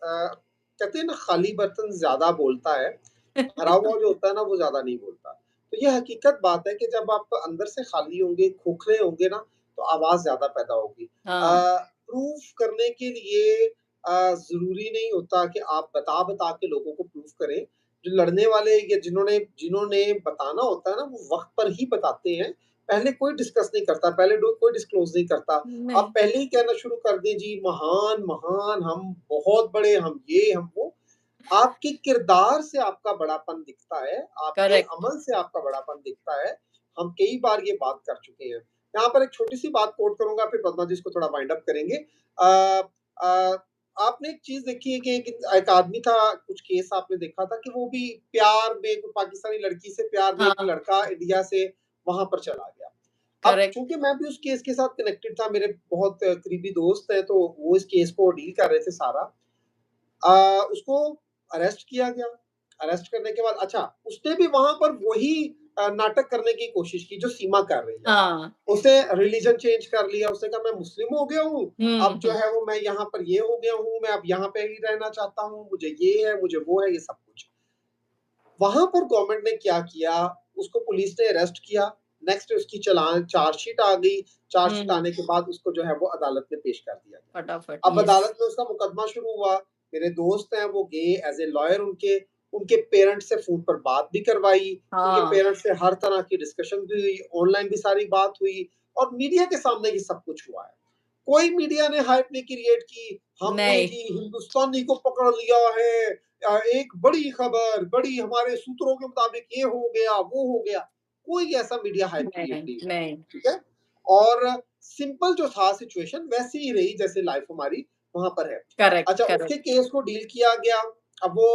कहते हैं ना खाली बर्तन ज्यादा बोलता है भरा हुआ जो होता है ना वो ज्यादा नहीं बोलता तो ये हकीकत बात है कि जब आप अंदर से खाली होंगे खोखले होंगे ना तो आवाज ज्यादा पैदा होगी हाँ, प्रूफ करने के लिए जरूरी नहीं होता कि आप बता बता के लोगों को प्रूफ करें जो लड़ने वाले या जिन्होंने जिन्होंने बताना होता है ना वो वक्त पर ही बताते हैं पहले कोई डिस्कस नहीं करता पहले कोई डिस्क्लोज नहीं करता आप नहीं, पहले ही कहना शुरू कर दें जी महान महान हम बहुत बड़े हम ये हम वो आपके किरदार से आपका बड़ापन दिखता है, आपके करेक्ट। अमल से आपका बड़ापन दिखता है। हम कई बार ये बात कर चुके हैं। यहाँ पर एक छोटी-सी बात कोट करूँगा, फिर पद्मा जी इसको थोड़ा वाइंड अप करेंगे। अ, आपने एक चीज़ देखी है कि एक आदमी था, कुछ केस आपने देखा था कि वो भी प्यार में कोई पाकिस्तानी लड़की से प्यार में एक हाँ, लड़का इंडिया से वहाँ पर चला गया। अब करेक्ट। चूँकि मैं भी उस केस के साथ कनेक्टेड था, मेरे बहुत करीबी दोस्त हैं, तो वो इस केस को डील कर रहे थे सारा। उसको अरेस्ट किया गया। अरेस्ट करने के बाद अच्छा, उसने भी वहाँ पर वही नाटक करने की कोशिश की जो सीमा कर रही है। हाँ। उसने रिलीजन चेंज कर लिया, उसने कहा मैं मुस्लिम हो गया हूँ, अब जो हुँ। है वो मैं यहाँ पर ये हो गया हूँ, मैं अब यहाँ पे ही रहना चाहता हूँ, मुझे ये है, मुझे वो है, ये सब कुछ। वहाँ पर गवर्नमेंट ने क्या किया, उसको पुलिस ने अरेस्ट किया, नेक्स्ट उसकी चार्जशीट आ गई, चार्जशीट हुँ। आने के बाद उसको जो है वो अदालत में पेश कर दिया गया। फटाफट, अब यस। अदालत में उसका मुकदमा शुरू हुआ, मेरे दोस्त हैं वो गए एज़ ए लॉयर उनके, उनके पेरेंट्स से फ़ोन पर बात भी करवाई, उनके हाँ। पेरेंट्स से हर तरह की डिस्कशन भी हुई, ऑनलाइन भी सारी बात हुई और मीडिया के सामने ये सब कुछ हुआ है। कोई मीडिया ने हाइप नहीं क्रिएट की, हमने नहीं, जी हिंदुस्तानी को पकड़ लिया है, एक बड़ी खबर, बड़ी हमारे सूत्रों के मुताबिक ये हो गया, वो हो गया। कोई ऐसा मीडिया हाइप क्रिएट नहीं, नहीं हुआ, नहीं। ठीक है? और सिंपल जो था सिचुएशन वैसी ही रही जैसे लाइफ हमारी वहाँ पर है। करेक्ट, अच्छा करेक्ट। उसके केस को डील किया गया, अब वो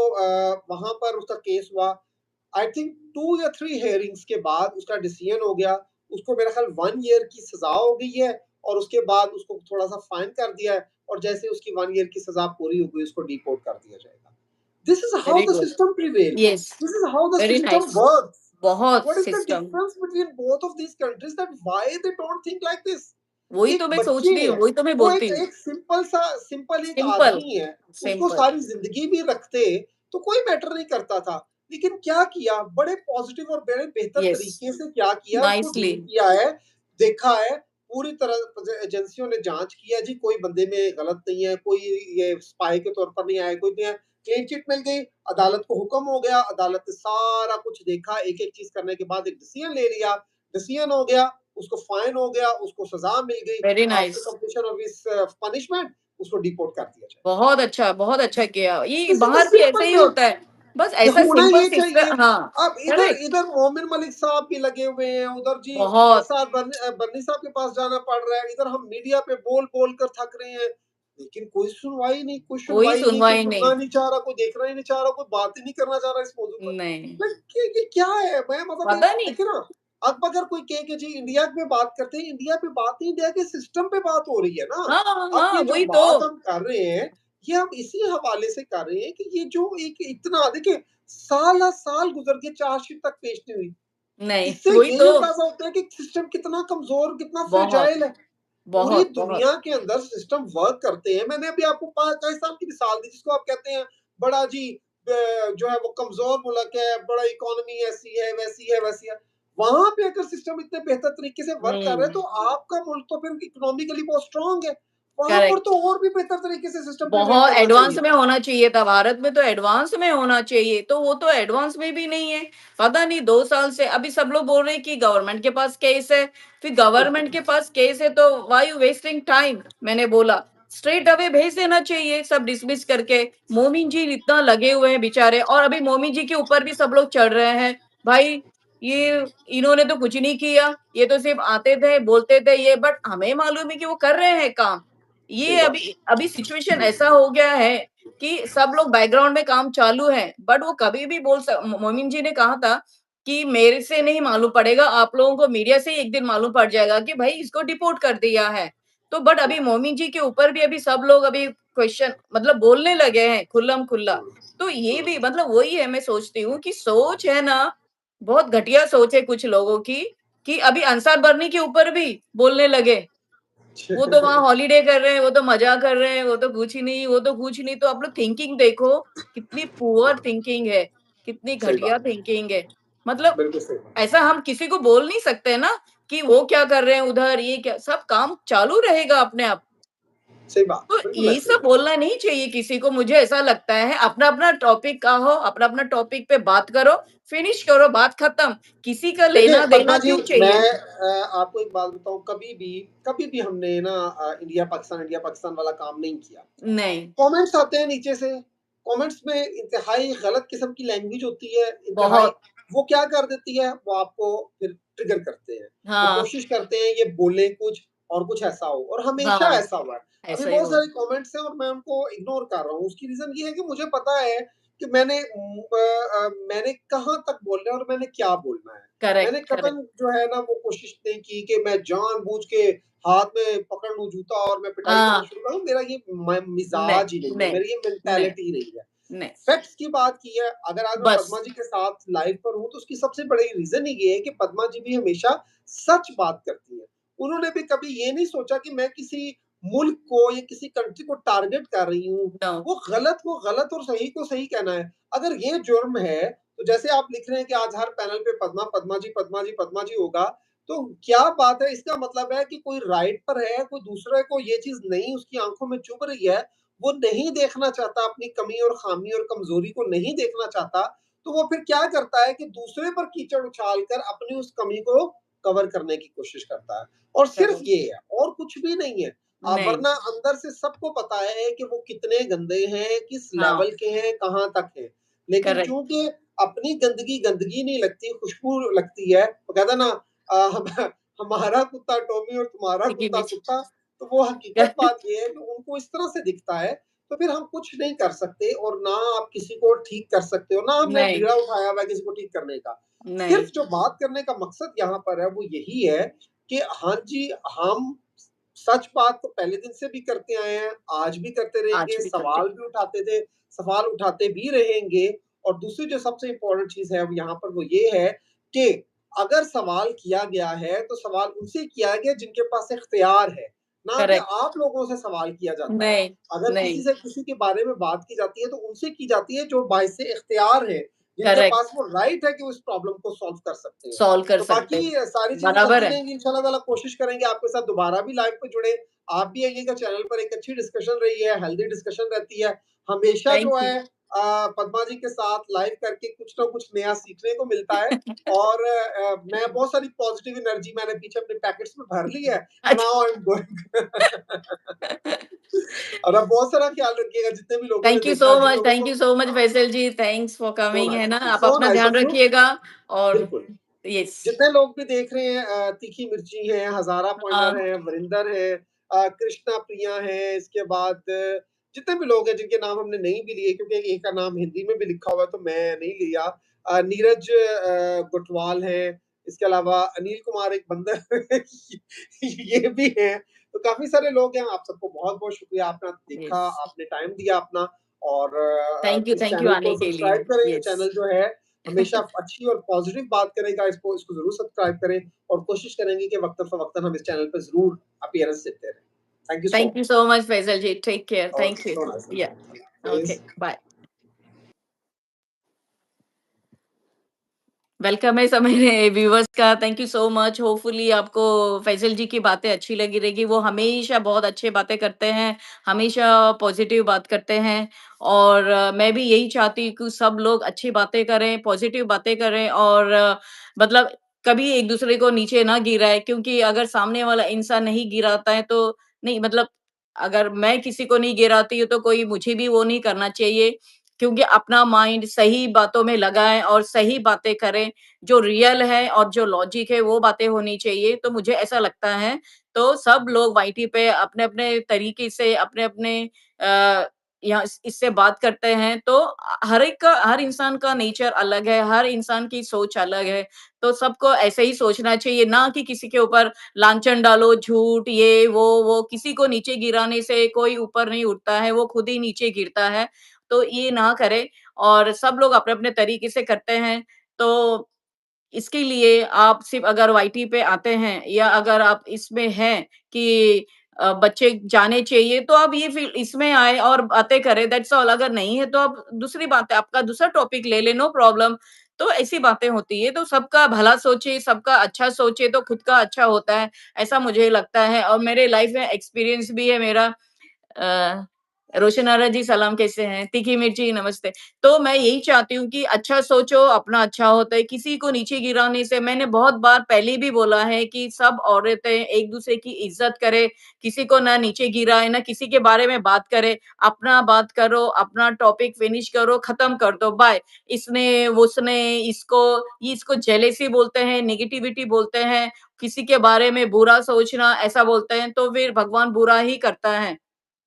वहाँ पर उसका केस हुआ। आई थिंक 2 या 3 हियरिंग्स के बाद उसका डिसीजन हो गया। उसको मेरा ख्याल 1 ईयर की सज़ा हो गई है और उसके बाद उसको थोड़ा-सा फाइन कर दिया है और जैसे उसकी 1 ईयर की सज़ा पूरी हो गई उसको डिपोर्ट कर दिया जाएगा। This is how very the good. system prevail. Yes, This is how the very system nice. works. बहुत What is the system. difference between both of these countries that why they don't think like this? वही एक तो मैं बच्चे सोचती हूँ, हैं, वही तो मैं वो बोलती एक हूँ। एक सिंपल एक सिंपल, आदमी है, उसको सिंपल। सारी ज़िंदगी भी रखते, तो कोई मैटर नहीं करता था। लेकिन क्या किया, बड़े पॉज़िटिव और बड़े बेहतर यस, तरीके से क्या किया, उसको नाइसली। डील किया है, देखा है, पूरी तरह एजेंसियों ने जाँच की है जी, कोई बंदे में गलत नहीं है, कोई ये स्पाई के तौर पर नहीं आया, कोई नहीं है। क्लीन चिट मिल गई, अदालत को हुक्म हो गया, अदालत ने सारा कुछ देखा, एक-एक चीज़ करने के बाद एक डिसीजन ले लिया, डिसीजन हो गया, उसको फाइन हो गया, उसको सज़ा मिल गई, very after nice. Completion of his punishment उसको डिपोर्ट कर दिया जाए। बहुत अच्छा किया। ये दिस इज़ द बाहर भी ऐसे सिंपल ही थिंग। होता है। बस ये ऐसा होना सिंपल ये चाहिए। सिस्टम, हाँ, अब इधर करेक्ट। इधर मोमिन मलिक साहब भी लगे हुए हैं, उधर जी बहुत। निसार बर्नी साहब के पास जाना पड़ रहा है, इधर हम मीडिया पे बोल-बोल कर थक रहे हैं, लेकिन कोई कोई सुनवाई नहीं। सुनना नहीं चाह रहा, कोई देखना ही नहीं चाह रहा, कोई बात ही नहीं करना चाह रहा इस मौजू पर। नहीं, लाइक ये क्या है? मैं मतलब ये पता नहीं। देखिए ना, अब अगर कोई कहे कि जी इंडिया में बात करते हैं, इंडिया पे बात नहीं, इंडिया के सिस्टम पे बात हो रही है ना। हाँ, अब हाँ, ये जो वही तो। बात हम कर रहे हैं, ये हम इसी हवाले से कर रहे हैं कि ये जो एक इतना देखिए साल गुजर गए चार्जशीट तक पेश नहीं हुई। नहीं, इससे वही यही तो। अंदाजा होता है कि सिस्टम कितना कमजोर, कितना बहुत, फ्रेजाइल है। पूरी बहुत, बहुत। दुनिया के अंदर सिस्टम वर्क करते हैं। मैंने अभी आपको पाकिस्तान की मिसाल दी जिसको आप कहते हैं बड़ा जी जो है वो कमजोर मुल्क है, बड़ा इकोनॉमी ऐसी है, वैसी है, वैसी है। वहां पे अगर सिस्टम इतने बेहतर तरीके से वर्क कर रहे हैं तो हुँ, आपका मुल्क तो फिर इकोनॉमिकली बहुत स्ट्रांग है। वहां पर करेक्ट। तो और भी बेहतर तरीके से सिस्टम प्रिवेल बहुत करना एडवांस चाहिए में था। होना चाहिए था, भारत में तो एडवांस में होना चाहिए, तो वो तो एडवांस में भी नहीं है। पता नहीं 2 साल से अभी सब लोग बोल रहे हैं कि गवर्नमेंट के पास केस है, फिर गवर्नमेंट के पास केस है तो व्हाई यू वेस्टिंग टाइम? मैंने बोला, स्ट्रेट अवे भेज देना चाहिए सब डिसमिस करके। मोमिन जी इतना लगे हुए हैं बेचारे और अभी मोमिन जी के ऊपर भी सब लोग चढ़ रहे हैं। भाई ये इन्होंने तो कुछ नहीं किया, ये तो सिर्फ आते थे, बोलते थे ये बट हमें मालूम है कि वो कर रहे हैं काम। सही ये बात अभी अभी सिचुएशन ऐसा हो गया है कि सब लोग बैकग्राउंड में काम चालू है, बट वो कभी भी मोमिन जी ने कहा था कि मेरे से नहीं मालूम पड़ेगा, आप लोगों को मीडिया से ही एक दिन मालूम पड़ जाएगा कि भाई इसको डिपोर्ट कर दिया है। तो बट अभी मोमिन जी के ऊपर भी अभी सब लोग अभी क्वेश्चन मतलब बोलने लगे हैं खुल्लम-खुल्ला। तो ये भी मतलब वही है मैं सोचती हूँ कि सोच है ना, बहुत घटिया सोच है कुछ लोगों की, कि अभी अंसार बर्नी के ऊपर भी बोलने लगे। वो तो वहाँ है। हॉलिडे कर रहे हैं, वो तो मज़ा कर रहे हैं, वो तो कुछ ही नहीं, वो तो कुछ नहीं। तो आप लोग थिंकिंग देखो, कितनी पुअर थिंकिंग है, कितनी सही घटिया बात, थिंकिंग है। मतलब बिल्कुल सही बात। ऐसा हम किसी को बोल नहीं सकते ना कि वो क्या कर रहे हैं उधर, ये क्या सब काम चालू रहेगा अपने आप। सही बात, तो बिल्कुल यही ऐसे ही सब है। बोलना नहीं चाहिए किसी को, मुझे ऐसा लगता है। अपना-अपना टॉपिक का हो, अपना-अपना टॉपिक पे बात करो, फिनिश करो, बात खत्म। किसी का देखिए लेना-देना पद्मा जी, क्यों मैं चाहिए? आपको एक बात बताऊँ, कभी भी हमने ना इंडिया पाकिस्तान वाला काम नहीं किया। नहीं, कमेंट्स आते हैं नीचे से, कमेंट्स में इंतहाई गलत किस्म की लैंग्वेज होती है, इंतहाई बहुत। वो क्या कर देती है, वो आपको फिर ट्रिगर करते हैं। वो हाँ, कोशिश करते हैं ये बोले कुछ और कुछ ऐसा हो और हमेशा हाँ, ऐसा हुआ है। अभी ऐसा ही बहुत हुआ। सारे कमेंट्स हैं और मैं उनको इग्नोर कर रहा हूँ। उसकी रीज़न ये है कि मुझे पता है कि मैंने कहाँ तक बोलना है और मैंने क्या बोलना है। करेक्ट, मैंने करेक्ट। कतई जो है ना वो कोशिश नहीं की कि मैं जानबूझ के हाथ में पकड़ लूँ जूता और मैं पिटाई करना हाँ, शुरू करूँ, मेरा ये नहीं, मिज़ाज ही नहीं है, नहीं, मेरी ये नहीं, मेंटालिटी ही नहीं है। नहीं, फैक्ट्स की बात की है, अगर आज मैं पद्मा बस जी के साथ लाइव पर हूँ, तो उसकी सबसे बड़ी रीज़न ही ये है कि पद्मा जी भी हमेशा सच बात करती हैं। उन्होंने भी कभी ये नहीं सोचा कि मैं किसी मुल्क को या किसी कंट्री को टारगेट कर रही हूँ। नो, वो गलत और सही को सही कहना है। अगर ये जुर्म है, तो जैसे आप लिख रहे हैं कि आज हर पैनल पे पद्मा, पद्मा जी, पद्मा जी, पद्मा जी होगा, तो क्या बात है? इसका मतलब है कि कोई राइट पर है, कोई दूसरे को ये चीज़ नहीं उसकी आँखों में चुभ रही है, वो नहीं देखना चाहता, अपनी कमी और खामी और कमजोरी को नहीं देखना चाहता, तो वो फिर क्या करता है कि दूसरे पर कीचड़ उछाल कर अपनी उस कमी को कवर करने की कोशिश करता है। और सिर्फ करेक्ट, ये है, और कुछ भी नहीं है। नहीं, वरना अंदर से सबको पता है कि वो कितने गंदे हैं, किस हाँ, लेवल के हैं, कहाँ तक हैं। लेकिन करेक्ट, चूंकि अपनी गंदगी गंदगी नहीं लगती, खुशबू लगती है। वो कहता ना, हमारा कुत्ता टॉमी और तुम्हारा टिकी कुत्ता मिर्च कुत्ता। तो वो हकीकत बात ये है कि उनको इस तरह से दिखता है, तो फिर हम कुछ नहीं कर सकते, और ना आप किसी को ठीक कर सकते हो, ना हमने नहीं, बीड़ा उठाया हुआ है किसी को ठीक करने का। नहीं, सिर्फ जो बात करने का मकसद यहाँ पर है वो यही है कि हाँ जी, हम सच बात तो पहले दिन से भी करते आए हैं, आज भी करते आज रहेंगे, भी करते सवाल भी उठाते थे, सवाल उठाते भी रहेंगे। और दूसरी जो सबसे इम्पोर्टेंट चीज़ है यहाँ पर वो ये है कि अगर सवाल किया गया है, तो सवाल उनसे किया गया जिनके पास इख्तियार है, ना कि करेक्ट, आप लोगों से सवाल किया जाता है। नहीं, अगर किसी नहीं, से किसी के बारे में बात की जाती है, तो उनसे की जाती है जो बाइसे इख्तियार है, जिनके करेक्ट, पास वो राइट है कि वो इस प्रॉब्लम को सॉल्व कर सकते हैं। सॉल्व कर तो सकते बाकी हैं, सारी चीज़ें बराबर चलती है, रहेंगी, इंशाल्लाह ताला कोशिश करेंगे आपके साथ दोबारा भी लाइव पे जुड़े। आप भी आइएगा चैनल पर, एक अच्छी डिस्कशन रही है, हेल्दी डिस्कशन रहती है। हमेशा जो थैंक यू। है पद्मा जी के साथ लाइव करके कुछ ना कुछ नया सीखने को मिलता है। और मैं बहुत सारी पॉजिटिव एनर्जी मैंने पीछे अपने पैकेट्स में भर ली है। अच्छा। Now I am going. और आप बहुत सारा ख्याल रखिएगा, जितने भी लोगों ने देखा, जिन लोगों थैंक को। यू सो मच हाँ, फैसल जी, थैंक्स फॉर सो कमिंग, है ना? आप अपना नाइस ध्यान ऑफ यू। रखिएगा और बिल्कुल। यस, जितने लोग भी देख रहे हैं, तीखी मिर्ची है, हजारा हाँ, पॉइंटर है, वरिंदर है, कृष्णा प्रिया है, इसके बाद जितने भी लोग हैं जिनके नाम हमने नहीं भी लिए, क्योंकि एक का नाम हिंदी में भी लिखा हुआ है तो मैं नहीं लिया। नीरज गुटवाल है, इसके अलावा अनिल कुमार एक बंदर ये भी है। तो काफी सारे लोग हैं, आप सबको बहुत बहुत शुक्रिया, आपने देखा, यस, आपने टाइम दिया अपना। और इस थैंक यू चैनल को आने के लिए, सब्सक्राइब करें, यस। चैनल जो है हमेशा अच्छी और पॉजिटिव बात करेगा, इसको इसको ज़रूर सब्सक्राइब करें, और कोशिश करेंगे कि वक़्तन-फ़वक़्तन हम इस चैनल पे ज़रूर अपीयरेंस देते रहें। Thank you so thank you much. So much Faisal ji, take care, okay, thank you. So nice ya, please. Okay, bye. Welcome है सब मेरे व्यूअर्स का, thank you so much. Hopefully आपको फैज़ल जी की बातें अच्छी लगी रहेगी। वो हमेशा बहुत अच्छी बातें करते हैं, हमेशा पॉज़िटिव बात करते हैं और मैं भी यही चाहती हूँ कि सब लोग अच्छी बातें करें, पॉज़िटिव बातें करें और मतलब कभी एक-दूसरे को नीचे ना गिराएँ क्योंकि अगर सामने वाला इंसान नहीं गिराता है तो नहीं मतलब अगर मैं किसी को नहीं गिराती हूँ, तो कोई मुझे भी वो नहीं करना चाहिए क्योंकि अपना माइंड सही बातों में लगाएँ और सही बातें करें। जो रियल है और जो लॉजिक है वो बातें होनी चाहिए, तो मुझे ऐसा लगता है। तो सब लोग वाईटी पे अपने-अपने तरीके से अपने-अपने यहाँ इससे बात करते हैं तो हर इंसान का नेचर अलग है, हर इंसान की सोच अलग है, तो सबको ऐसे ही सोचना चाहिए, ना कि किसी के ऊपर लांछन डालो, झूठ ये वो किसी को नीचे गिराने से कोई ऊपर नहीं उठता है, वो खुद ही नीचे गिरता है। तो ये ना करें और सब लोग अपने-अपने तरीके से करते हैं, तो इसके लिए आप सिर्फ़ अगर वाईटी पे आते हैं या अगर आप इसमें हैं कि बच्चे जाने चाहिए तो आप ये फ़ील्ड इसमें आएँ और बातें करें दैट्स ऑल अगर नहीं है तो आप दूसरी बात है, आपका दूसरा टॉपिक ले लें, नो प्रॉब्लम। तो ऐसी बातें होती है, तो सबका भला सोचिए, सबका अच्छा सोचिए तो खुद का अच्छा होता है, ऐसा मुझे लगता है और मेरे लाइफ़ में एक्सपीरियंस भी है मेरा अ, रोशन आरा जी सलाम कैसे हैं? तीखी मिर्ची नमस्ते। तो मैं यही चाहती हूँ कि अच्छा सोचो, अपना अच्छा होता है, किसी को नीचे गिराने से मैंने बहुत बार पहले भी बोला है कि सब औरतें एक-दूसरे की इज़्ज़त करें, किसी को ना नीचे गिराए, ना किसी के बारे में बात करे, अपना बात करो, अपना टॉपिक फिनिश करो, खत्म कर दो, बाय। उसने, इसको जेलेसी बोलते हैं, नेगेटिविटी बोलते हैं, किसी के बारे में बुरा सोचना ऐसा बोलते हैं, तो फिर भगवान बुरा ही करता है।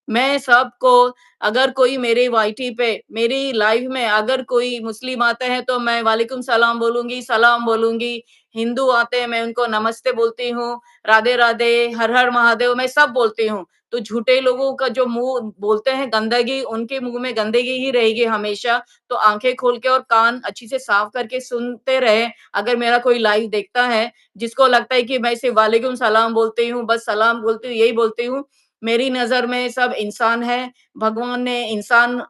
मैं सबको अगर कोई मेरे वाईटी पे मेरी लाइव में अगर कोई मुस्लिम आता है तो मैं वालेकुम सलाम बोलूँगी, सलाम बोलूँगी। हिंदू आते हैं मैं उनको नमस्ते बोलती हूँ, राधे-राधे, हर हर महादेव मैं सब बोलती हूँ। तो झूठे लोगों का जो मुँह बोलते हैं गंदगी, उनके मुँह में गंदगी ही रहेगी हमेशा। तो आँखें खोल के और कान अच्छी से साफ करके सुनते रहें। अगर मेरा कोई लाइव देखता है, जिसको लगता है कि मैं सिर्फ वालेकुम सलाम बोलती हूँ, बस सलाम बोलती हूँ, यही बोलती हूँ। मेरी नज़र में सब इंसान है। भगवान ने इंसान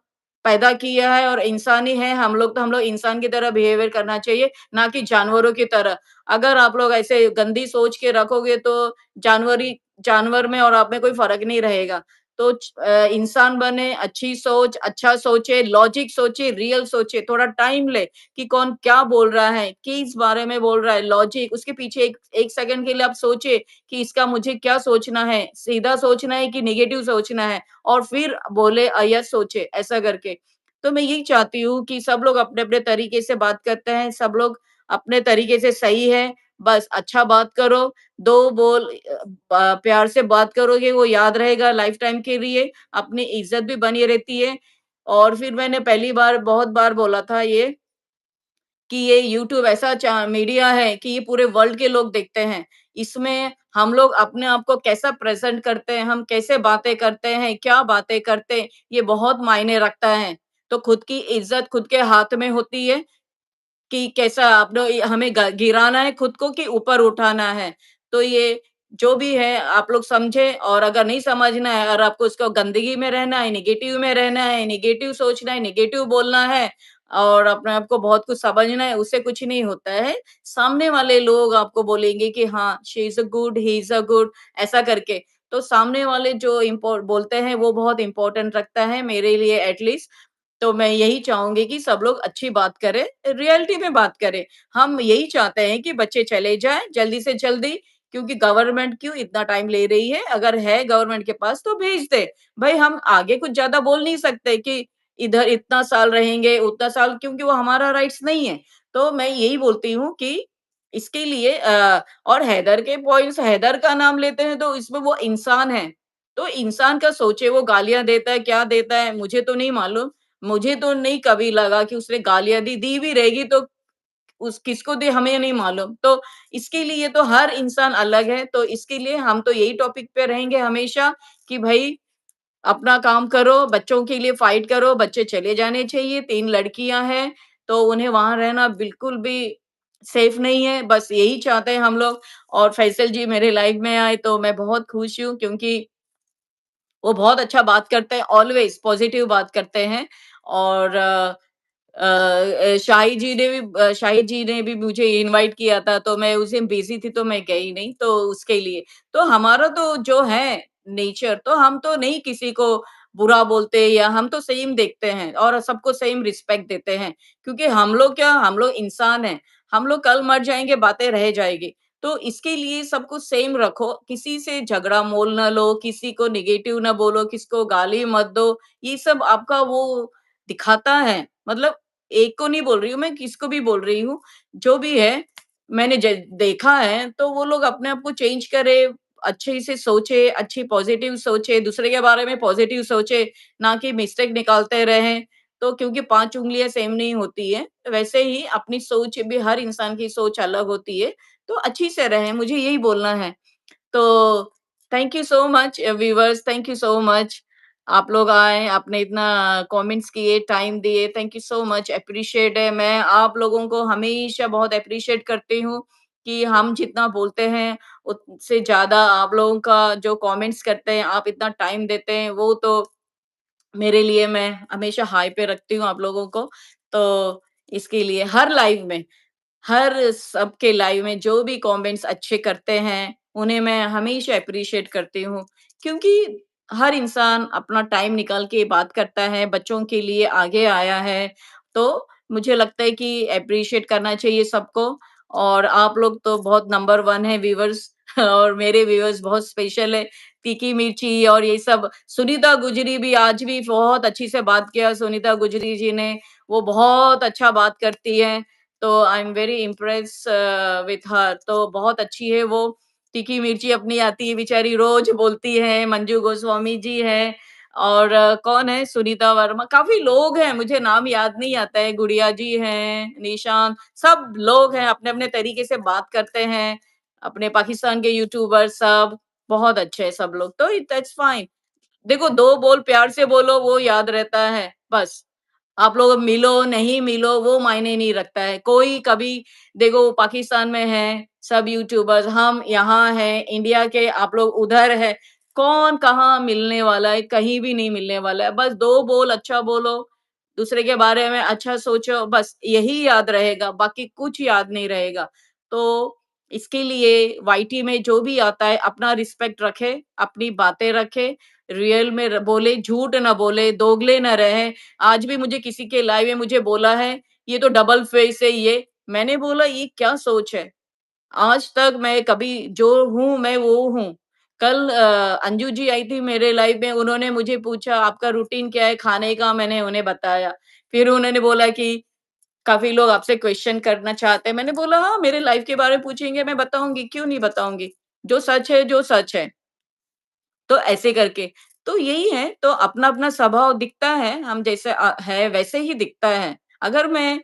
पैदा किया है और इंसान ही है। हम लोग इंसान की तरह बिहेवियर करना चाहिए, ना कि जानवरों की तरह। अगर आप लोग ऐसे गंदी सोच के रखोगे तो जानवर में और आप में कोई फ़र्क नहीं रहेगा। तो इंसान बने, अच्छी सोच, अच्छा सोचे, लॉजिक सोचे, रियल सोचे, थोड़ा टाइम ले कि कौन क्या बोल रहा है, किस बारे में बोल रहा है, लॉजिक उसके पीछे 1 सेकंड के लिए आप सोचिए कि इसका मुझे क्या सोचना है, सीधा सोचना है कि नेगेटिव सोचना है और फिर बोले या सोचे, ऐसा करके। तो मैं यही चाहती हूँ कि सब लोग अपने-अपने तरीके से बात करते हैं, सब लोग अपने तरीके से सही है, बस अच्छा बात करो, 2 बोल प्यार से बात करोगे वो याद रहेगा लाइफ टाइम के लिए, अपनी इज़्ज़त भी बनी रहती है और फिर मैंने पहली बार बहुत बार बोला था ये कि ये यूट्यूब ऐसा मीडिया है कि ये पूरे वर्ल्ड के लोग देखते हैं। इसमें हम लोग अपने आप को कैसा प्रेज़ेंट करते हैं, हम कैसे बातें करते हैं, क्या बातें करते हैं, ये बहुत मायने रखता है। तो खुद की इज़्ज़त खुद के हाथ में होती है कि कैसा आपने हमें गिराना है खुद को कि ऊपर उठाना है। तो ये जो भी है आप लोग समझें और अगर नहीं समझना है और आपको उसको गंदगी में रहना है, नेगेटिव में रहना है, नेगेटिव सोचना है, नेगेटिव बोलना है और अपने आप को बहुत कुछ समझना है, उससे कुछ नहीं होता है। सामने वाले लोग आपको बोलेंगे कि हाँ, she is a good, he is a good ऐसा करके। तो सामने वाले जो बोलते हैं वो बहुत इम्पोर्टेंट रखता है मेरे लिए एट लीस्ट। तो मैं यही चाहूँगी कि सब लोग अच्छी बात करें, रियलिटी में बात करें। हम यही चाहते हैं कि बच्चे चले जाएँ जल्दी से जल्दी क्योंकि गवर्नमेंट क्यों इतना टाइम ले रही है? अगर है गवर्नमेंट के पास तो भेज दे। भई हम आगे कुछ ज़्यादा बोल नहीं सकते कि इधर इतना साल रहेंगे, उतना साल क्योंकि वो हमारा राइट्स नहीं है। तो मैं यही बोलती हूँ कि इसके लिए और हैदर के पॉइंट्स हैदर का नाम लेते हैं तो इसमें वो इंसान है। तो इंसान का सोचे वो गालियाँ देता है, क्या देता है मुझे तो नहीं मालूम। मुझे तो नहीं कभी लगा कि उसने गालियाँ दी भी रहेगी तो उस किसको दी हमें नहीं मालूम। तो इसके लिए तो हर इंसान अलग है, तो इसके लिए हम तो यही टॉपिक पे रहेंगे हमेशा कि भई अपना काम करो, बच्चों के लिए फाइट करो, बच्चे चले जाने चाहिए, 3 लड़कियाँ हैं, तो उन्हें वहाँ रहना बिल्कुल भी सेफ नहीं है, बस यही चाहते हैं हम लोग और फैसल जी मेरे लाइफ में आए तो मैं बहुत खुश हूँ क्योंकि वो बहुत अच्छा बात करते हैं, ऑलवेज़ पॉज़िटिव बात करते हैं और शाहिद जी ने भी मुझे इनवाइट किया था, तो मैं उस दिन बिज़ी थी तो मैं गई नहीं, तो उसके लिए। तो हमारा तो जो है नेचर तो हम तो नहीं किसी को बुरा बोलते या हम तो सेम देखते हैं और सबको सेम रिस्पेक्ट देते हैं, क्योंकि हम लोग क्या हम लोग इंसान हैं, हम लोग कल मर जाएँगे, बातें रह जाएगी। तो इसके लिए सब कुछ सेम रखो, किसी से झगड़ा मोल ना लो, किसी को नेगेटिव ना बोलो, किसी को गाली मत दो, ये सब आपका वो दिखाता है। मतलब एक को नहीं बोल रही हूँ मैं, किसको भी बोल रही हूँ, जो भी है मैंने देखा है, तो वो लोग अपने आप को चेंज करे, अच्छे से सोचे, अच्छी पॉज़िटिव सोचे, दूसरे के बारे में पॉज़िटिव सोचे, ना कि मिस्टेक निकालते रहें। तो क्योंकि 5 उँगलियाँ सेम नहीं होती है, वैसे ही अपनी सोच भी हर इंसान की सोच अलग होती है, तो अच्छी से रहें, मुझे यही बोलना है। तो thank you so much viewers, thank you so much. आप लोग आए, आपने इतना कमेंट्स किए, टाइम दिए, thank you so much, appreciate है। मैं आप लोगों को हमेशा बहुत एप्रिशिएट करती हूँ कि हम जितना बोलते हैं, उससे ज़्यादा आप लोगों का जो कमेंट्स करते हैं, आप इतना टाइम देते हैं, वो तो मेरे लिए मैं हमेशा हाई पे रखती हूँ आप लोगों को। तो इसके लिए हर लाइव में हर सबके लाइव में जो भी कमेंट्स अच्छे करते हैं, उन्हें मैं हमेशा एप्रिशिएट करती हूँ। क्योंकि हर इंसान अपना टाइम निकाल के बात करता है, बच्चों के लिए आगे आया है, तो मुझे लगता है कि एप्रिशिएट करना चाहिए सबको और आप लोग तो बहुत नंबर 1 है व्यूअर्स और मेरे व्यूअर्स बहुत स्पेशल है। तीखी मिर्ची और ये सब सुनीता गुजरी भी आज भी बहुत अच्छी से बात किया सुनीता गुजरी जी ने, वो बहुत अच्छा बात करती हैं। तो I am very impress with her तो बहुत अच्छी है वो। तीखी मिर्ची अपनी आती है बेचारी रोज़ बोलती है, मंजू गोस्वामी जी हैं और कौन है सुनीता वर्मा, काफ़ी लोग हैं, मुझे नाम याद नहीं आता है, गुड़िया जी हैं, निशांत, सब लोग हैं, अपने-अपने तरीके से बात करते हैं, अपने पाकिस्तान के यूट्यूबर सब, बहुत अच्छे हैं सब लोग, तो दैट्स फाइन। देखो 2 बोल प्यार से बोलो वो याद रहता है, बस। आप लोग मिलो, नहीं मिलो वो मायने नहीं रखता है। कोई कभी देखो पाकिस्तान में हैं सब यूट्यूबर्स, हम यहाँ हैं, इंडिया के आप लोग उधर हैं, कौन कहाँ मिलने वाला है? कहीं भी नहीं मिलने वाला है। बस 2 बोल अच्छा बोलो, दूसरे के बारे में अच्छा सोचो, बस यही याद रहेगा, बाकी कुछ याद नहीं रहेगा। तो इसके लिए वाईटी में जो भी आता है अपना रिस्पेक्ट रखे, अपनी बातें रखे, रियल में बोले, झूठ ना बोले, दोगले ना रहे। आज भी मुझे किसी के लाइव में मुझे बोला है, "ये तो डबल फेस है ये।" मैंने बोला, "ये क्या सोच है?" आज तक मैं कभी जो हूँ, मैं वो हूँ। कल अंजू जी आई थी मेरे लाइव में, उन्होंने मुझे पूछा, "आपका रूटीन क्या है खाने का?" मैंने उन्हें बताया। फिर उन्होंने बोला कि, "काफ़ी लोग आपसे क्वेश्चन करना चाहते हैं।" मैंने बोला, "हाँ, मेरे लाइफ के बारे में पूछेंगे, मैं बताऊँगी, क्यों नहीं बताऊँगी? जो सच है, जो सच है।" तो ऐसे करके, तो यही है, तो अपना-अपना स्वभाव दिखता है, हम जैसे है वैसे ही दिखता है। अगर मैं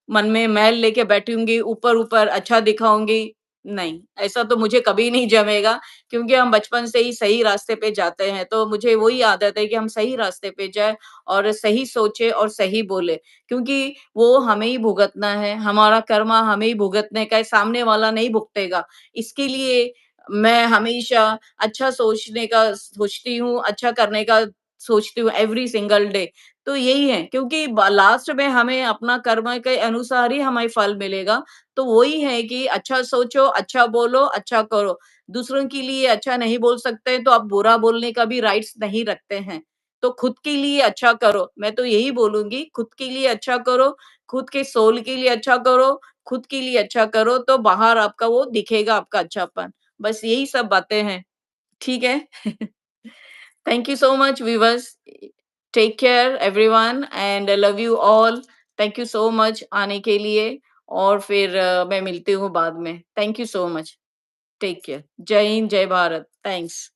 मन में मैल लेके बैठूँगी, ऊपर-ऊपर अच्छा दिखाऊँगी, नहीं, ऐसा तो मुझे कभी नहीं जमेगा क्योंकि हम बचपन से ही सही रास्ते पे जाते हैं, तो मुझे वही आदत है कि हम सही रास्ते पे जाएँ और सही सोचे और सही बोले, क्योंकि वो हमें ही भुगतना है, हमारा कर्मा हमें ही भुगतने का है, सामने वाला नहीं भुगतेगा। इसके लिए मैं हमेशा अच्छा सोचने का सोचती हूँ, अच्छा करने का सोचती हूँ एवरी सिंगल डे। तो यही है क्योंकि ब लास्ट में हमें अपना कर्म के अनुसार ही हमें फल मिलेगा। तो वही है कि अच्छा सोचो, अच्छा बोलो, अच्छा करो। दूसरों के लिए अच्छा नहीं बोल सकते तो आप बुरा बोलने का भी राइट्स नहीं रखते हैं। तो खुद के लिए अच्छा करो, मैं तो यही बोलूँगी खुद के लिए अच्छा करो, खुद के सोल के लिए अच्छा करो, खुद के लिए अच्छा करो तो बाहर आपका वो दिखेगा आपका अच्छापन। बस यही सब बातें हैं, ठीक है? Thank you so much viewers. Take care everyone and love you all. Thank you so much आने के लिए और फिर मैं मिलती हूँ बाद में। Thank you so much. Take care. Jai Hind, जय भारत। थैंक्स।